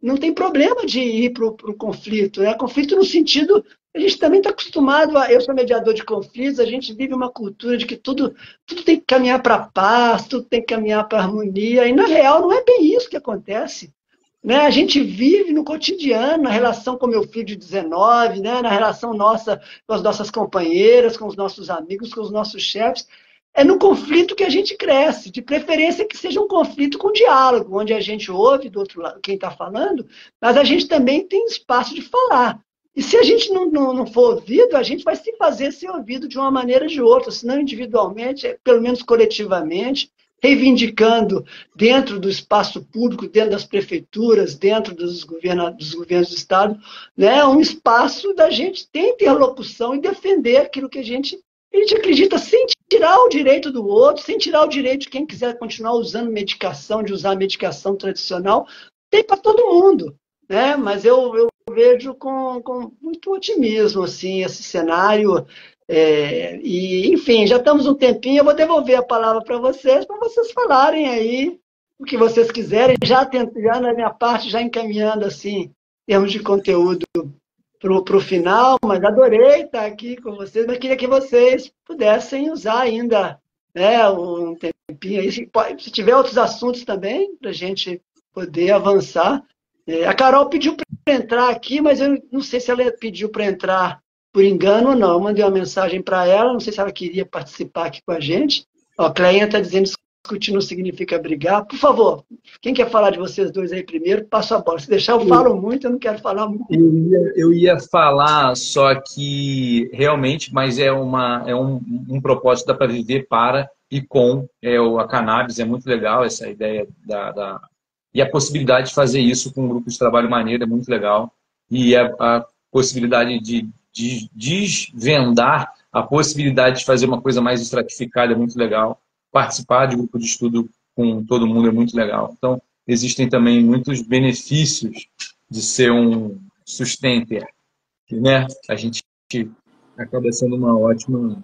não tem problema de ir para o conflito, né? Conflito no sentido, a gente também está acostumado, eu sou mediador de conflitos, a gente vive uma cultura de que tudo tem que caminhar para a paz, tudo tem que caminhar para a harmonia, e na real não é bem isso que acontece. Né? A gente vive no cotidiano, na relação com meu filho de 19, né? Na relação nossa com as nossas companheiras, com os nossos amigos, com os nossos chefes. É no conflito que a gente cresce, de preferência que seja um conflito com diálogo, onde a gente ouve do outro lado quem está falando, mas a gente também tem espaço de falar. E se a gente não for ouvido, a gente vai se fazer ser ouvido de uma maneira ou de outra, se não individualmente, pelo menos coletivamente, reivindicando dentro do espaço público, dentro das prefeituras, dentro dos governos do Estado, né, um espaço da gente ter interlocução e defender aquilo que a gente acredita, sem tirar o direito do outro, sem tirar o direito de quem quiser continuar usando medicação, de usar medicação tradicional, tem para todo mundo. Né? Mas eu vejo com muito otimismo assim, esse cenário. E, enfim, já estamos um tempinho, eu vou devolver a palavra para vocês falarem aí o que vocês quiserem, já na minha parte, já encaminhando assim, em termos de conteúdo para o final, mas adorei estar aqui com vocês, mas queria que vocês pudessem usar ainda, né, um tempinho aí, se tiver outros assuntos também, para a gente poder avançar. A Carol pediu para entrar aqui, mas eu não sei se ela pediu para entrar por engano ou não. Eu mandei uma mensagem para ela, não sei se ela queria participar aqui com a gente. A Cleinha está dizendo que discutir não significa brigar. Por favor, quem quer falar de vocês dois aí primeiro, passo a bola. Se deixar, eu falo muito, eu não quero falar muito. Eu ia falar, só que realmente, mas é um propósito dá para viver para e com a cannabis, é muito legal essa ideia e a possibilidade de fazer isso com um grupo de trabalho maneiro é muito legal. E a possibilidade de desvendar a possibilidade de fazer uma coisa mais estratificada é muito legal. Participar de grupo de estudo com todo mundo é muito legal. Então, existem também muitos benefícios de ser um sustenter, né? A gente acaba sendo uma ótima...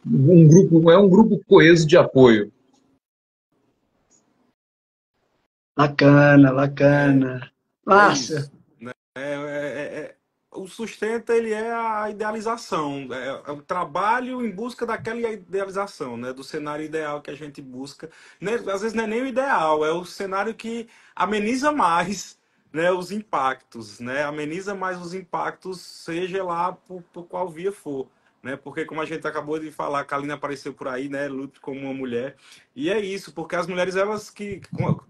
um grupo coeso de apoio. Bacana, bacana. Márcia. O sustenta, ele é a idealização, é o trabalho em busca daquela idealização, né, do cenário ideal que a gente busca. Né, às vezes não é nem o ideal, é o cenário que ameniza mais, né, os impactos, né, ameniza mais os impactos, seja lá por qual via for. Né, porque, como a gente acabou de falar, a Kalina apareceu por aí, né, lute como uma mulher. E é isso, porque as mulheres elas que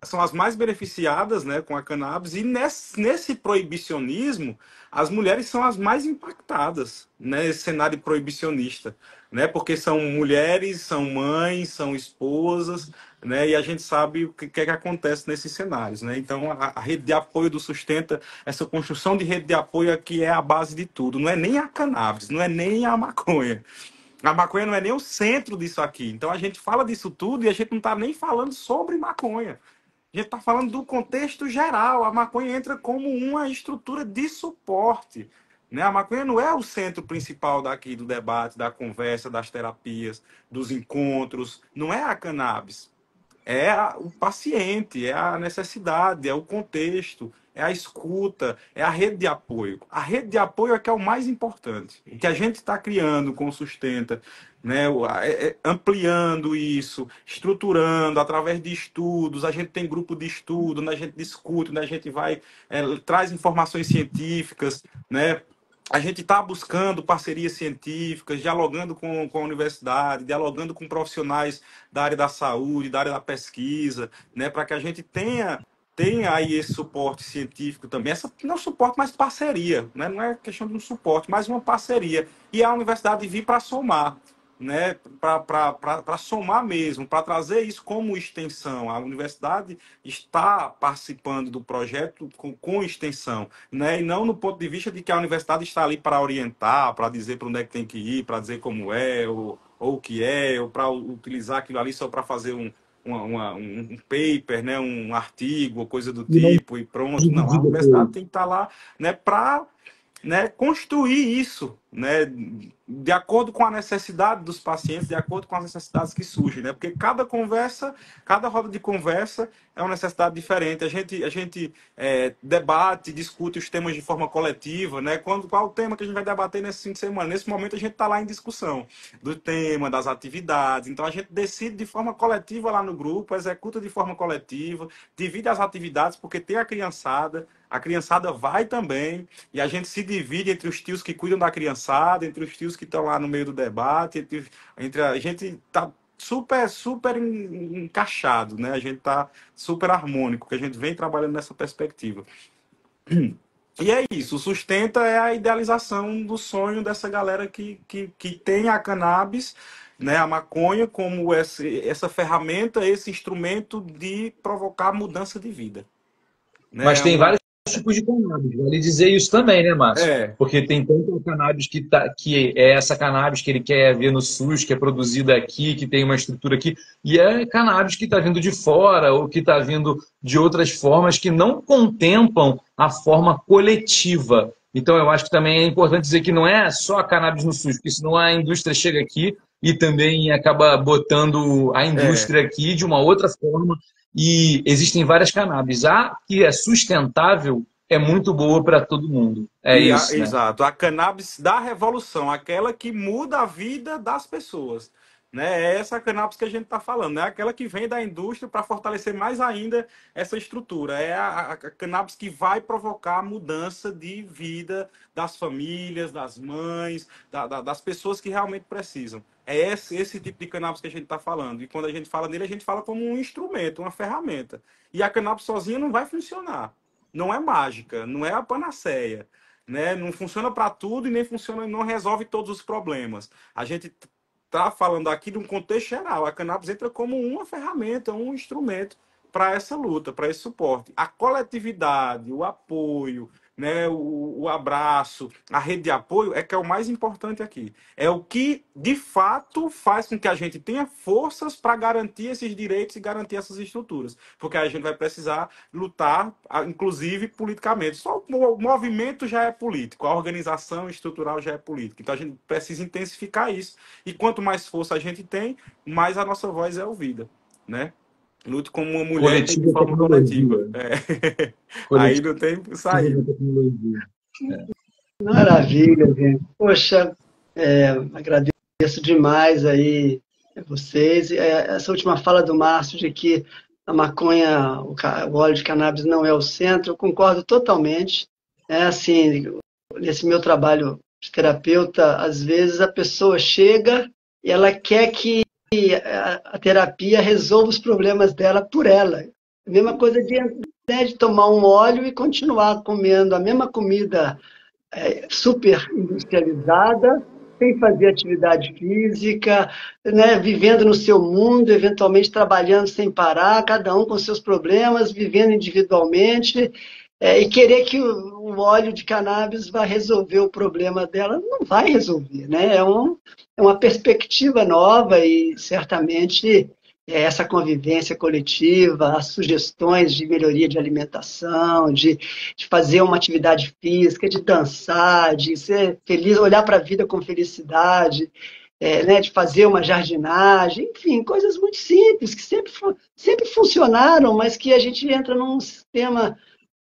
são as mais beneficiadas, né, com a cannabis, e nesse proibicionismo, as mulheres são as mais impactadas, né, nesse cenário proibicionista, né, porque são mulheres, são mães, são esposas, né, e a gente sabe o que acontece nesses cenários. Né? Então, a rede de apoio do Sustenta, essa construção de rede de apoio aqui é a base de tudo. Não é nem a cannabis, não é nem a maconha. A maconha não é nem o centro disso aqui. Então, a gente fala disso tudo e a gente não está nem falando sobre maconha. A gente está falando do contexto geral. A maconha entra como uma estrutura de suporte, né? A maconha não é o centro principal daqui do debate, da conversa, das terapias, dos encontros. Não é a cannabis. O paciente, é a necessidade, é o contexto, é a escuta, é a rede de apoio. A rede de apoio é que é o mais importante. O que a gente está criando com o Sustenta, né, ampliando isso, estruturando através de estudos. A gente tem grupo de estudo, onde a gente discute, onde a gente vai, traz informações científicas, né? A gente está buscando parcerias científicas, dialogando com a universidade, dialogando com profissionais da área da saúde, da área da pesquisa, né, para que a gente tenha aí esse suporte científico também. Essa não é suporte, mas parceria, né? Não é questão de um suporte, mas uma parceria. E a universidade vir para somar, né? Para somar mesmo, para trazer isso como extensão. A universidade está participando do projeto com extensão, né? E não no ponto de vista de que a universidade está ali para orientar, para dizer para onde é que tem que ir, para dizer como é, ou o que é, ou para utilizar aquilo ali só para fazer um paper, né? Um artigo, ou coisa do E não tipo, e pronto. Não, a dividir universidade depois. tem que estar lá, né, para, né, construir isso, né, de acordo com a necessidade dos pacientes, de acordo com as necessidades que surgem, né, porque cada conversa, cada roda de conversa é uma necessidade diferente. A gente debate, discute os temas de forma coletiva, né, qual o tema que a gente vai debater nesse fim de semana. Nesse momento a gente está lá em discussão do tema, das atividades, então a gente decide de forma coletiva lá no grupo, executa de forma coletiva, divide as atividades, porque tem a criançada vai também, e a gente se divide entre os tios que cuidam da criançada, entre os tios que estão lá no meio do debate, entre a gente tá super encaixado, né? A gente tá super harmônico, que a gente vem trabalhando nessa perspectiva. E é isso, o Sustenta é a idealização do sonho dessa galera que tem a cannabis, né, a maconha, como essa ferramenta, esse instrumento de provocar mudança de vida. Mas Né? tem vários tipos de cannabis, vale dizer isso também, né, Márcio? É, Porque tem tanto cannabis que é essa cannabis que ele quer ver no SUS, que é produzida aqui, que tem uma estrutura aqui, e é cannabis que está vindo de fora ou que está vindo de outras formas que não contemplam a forma coletiva. Então, eu acho que também é importante dizer que não é só a cannabis no SUS, porque senão a indústria chega aqui e também acaba botando a é. indústria aqui de uma outra forma. E existem várias cannabis. A que é sustentável é muito boa para todo mundo. É isso, né? Exato, a cannabis da revolução, aquela que muda a vida das pessoas. Né? É essa cannabis que a gente está falando, é aquela que vem da indústria para fortalecer mais ainda essa estrutura. É a cannabis que vai provocar a mudança de vida das famílias, das mães, das pessoas que realmente precisam. É esse tipo de cannabis que a gente está falando. E quando a gente fala nele, a gente fala como um instrumento, uma ferramenta. E a cannabis sozinha não vai funcionar. Não é mágica, não é a panaceia, né? Não funciona para tudo e nem funciona, não resolve todos os problemas. A gente está falando aqui de um contexto geral. A cannabis entra como uma ferramenta, um instrumento para essa luta, para esse suporte. A coletividade, o apoio, né, o abraço, a rede de apoio é que é o mais importante aqui. É o que, de fato, faz com que a gente tenha forças para garantir esses direitos e garantir essas estruturas. Porque a gente vai precisar lutar, inclusive, politicamente. Só o movimento já é político, a organização estrutural já é política. Então, a gente precisa intensificar isso. E quanto mais força a gente tem, mais a nossa voz é ouvida, né? Lute como uma mulher Coletiva de forma coletiva. tecnologia. Aí Coletiva não tem saída. tecnologia. É. Maravilha, gente. Poxa, agradeço demais aí a vocês. Essa última fala do Márcio de que a maconha, o óleo de cannabis não é o centro, eu concordo totalmente. É assim, nesse meu trabalho de terapeuta, às vezes a pessoa chega e ela quer que a terapia resolva os problemas dela por ela. A mesma coisa de tomar um óleo e continuar comendo a mesma comida super industrializada, sem fazer atividade física, né, vivendo no seu mundo, eventualmente trabalhando sem parar, cada um com seus problemas, vivendo individualmente, e querer que o óleo de cannabis vá resolver o problema dela, não vai resolver, né? É uma perspectiva nova e certamente essa convivência coletiva, as sugestões de melhoria de alimentação, de fazer uma atividade física, de dançar, de ser feliz, olhar para a vida com felicidade, né, de fazer uma jardinagem, enfim, coisas muito simples, que sempre funcionaram, mas que a gente entra num sistema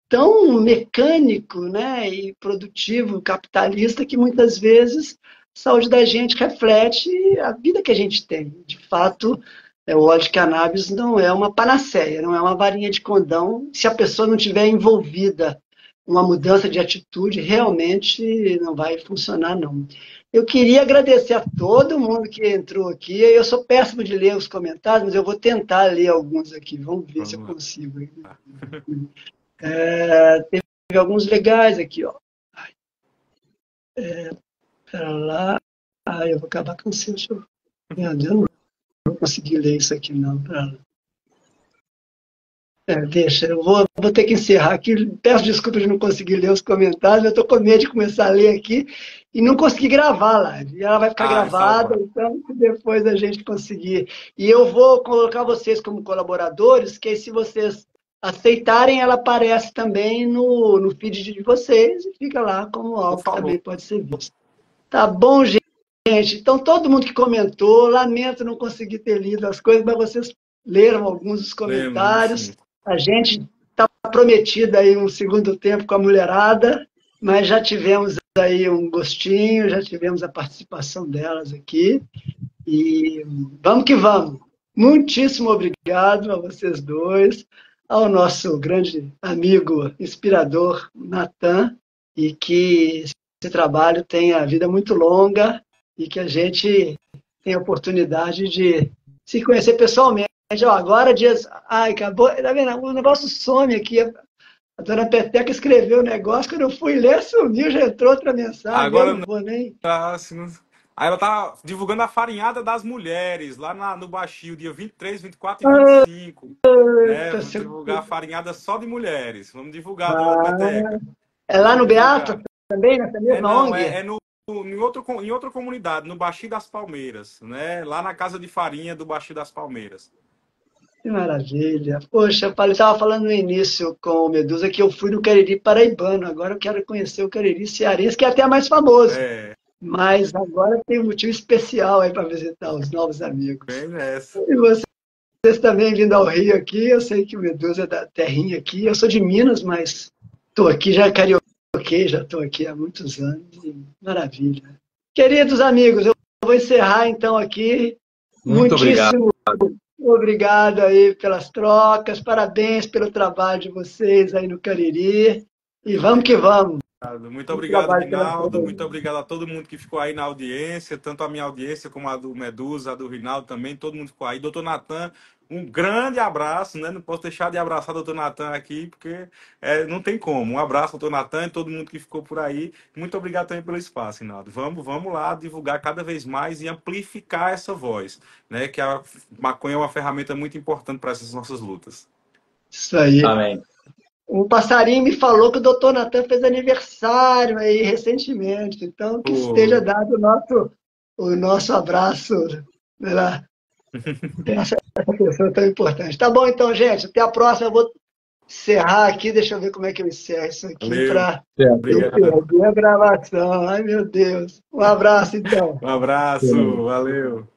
tão mecânico, né, e produtivo, capitalista, que muitas vezes a saúde da gente reflete a vida que a gente tem. De fato, o óleo de cannabis não é uma panaceia, não é uma varinha de condão. Se a pessoa não tiver envolvida uma mudança de atitude, realmente não vai funcionar, não. Eu queria agradecer a todo mundo que entrou aqui. Eu sou péssimo de ler os comentários, mas eu vou tentar ler alguns aqui. Vamos ver se eu consigo. Teve alguns legais aqui, ó. Pera lá. Eu vou acabar cansando. Meu Deus, não vou conseguir ler isso aqui, não. Pera lá. Deixa, eu vou ter que encerrar aqui. Peço desculpas de não conseguir ler os comentários. Eu estou com medo de começar a ler aqui e não conseguir gravar a live. E ela vai ficar gravada, então depois a gente conseguir. E eu vou colocar vocês como colaboradores, que aí, se vocês aceitarem, ela aparece também no feed de vocês e fica lá como algo que também pode ser visto. Tá bom, gente? Então, todo mundo que comentou, lamento não conseguir ter lido as coisas, mas vocês leram alguns dos comentários. A gente está prometido aí um segundo tempo com a mulherada, mas já tivemos aí um gostinho, já tivemos a participação delas aqui. E vamos que vamos. Muitíssimo obrigado a vocês dois, ao nosso grande amigo inspirador, Natan, e que esse trabalho tenha vida muito longa e que a gente tenha a oportunidade de se conhecer pessoalmente. Agora dias... acabou... Tá vendo? O negócio some aqui. A dona Peteca escreveu o negócio, quando eu fui ler, sumiu, já entrou outra mensagem. Agora eu não vou nem... Aí ela tá divulgando a farinhada das mulheres, lá no Baixio, dia 23, 24 e 25. Né? Vamos divulgar a farinhada só de mulheres. Vamos divulgar, dona Peteca. É lá no Beato também, nessa mesma ONG? Em outra comunidade, no Baixio das Palmeiras, né? Lá na Casa de Farinha do Baixio das Palmeiras. Que maravilha. Poxa, eu estava falando no início com o Medusa que eu fui no Cariri paraibano, agora eu quero conhecer o Cariri cearense, que é até mais famoso. Mas agora tem um motivo especial aí para visitar os novos amigos. Bem nessa. E vocês também vindo ao Rio aqui, eu sei que o Medusa é da terrinha aqui, eu sou de Minas, mas estou aqui, já carioquei, já estou aqui há muitos anos. Maravilha. Queridos amigos, eu vou encerrar então aqui. Muito Muitíssimo obrigado aí pelas trocas, parabéns pelo trabalho de vocês aí no Cariri. E vamos que vamos. Muito obrigado, Rinaldo. Muito obrigado a todo mundo que ficou aí na audiência, tanto a minha audiência como a do Medusa, a do Rinaldo também, todo mundo ficou aí. Doutor Natan, um grande abraço, né? Não posso deixar de abraçar o doutor Natan aqui, porque não tem como. Um abraço, doutor Natan, e todo mundo que ficou por aí. Muito obrigado também pelo espaço, Rinaldo. Vamos lá divulgar cada vez mais e amplificar essa voz, né? Que a maconha é uma ferramenta muito importante para essas nossas lutas. Isso aí. Amém. Um passarinho me falou que o doutor Natan fez aniversário aí recentemente, então que esteja dado o nosso abraço pela essa pessoa tão importante. Tá bom então, gente, até a próxima. Eu vou encerrar aqui, deixa eu ver como é que eu encerro isso aqui para eu perder a gravação. Ai, meu Deus. Um abraço, então. Um abraço, valeu.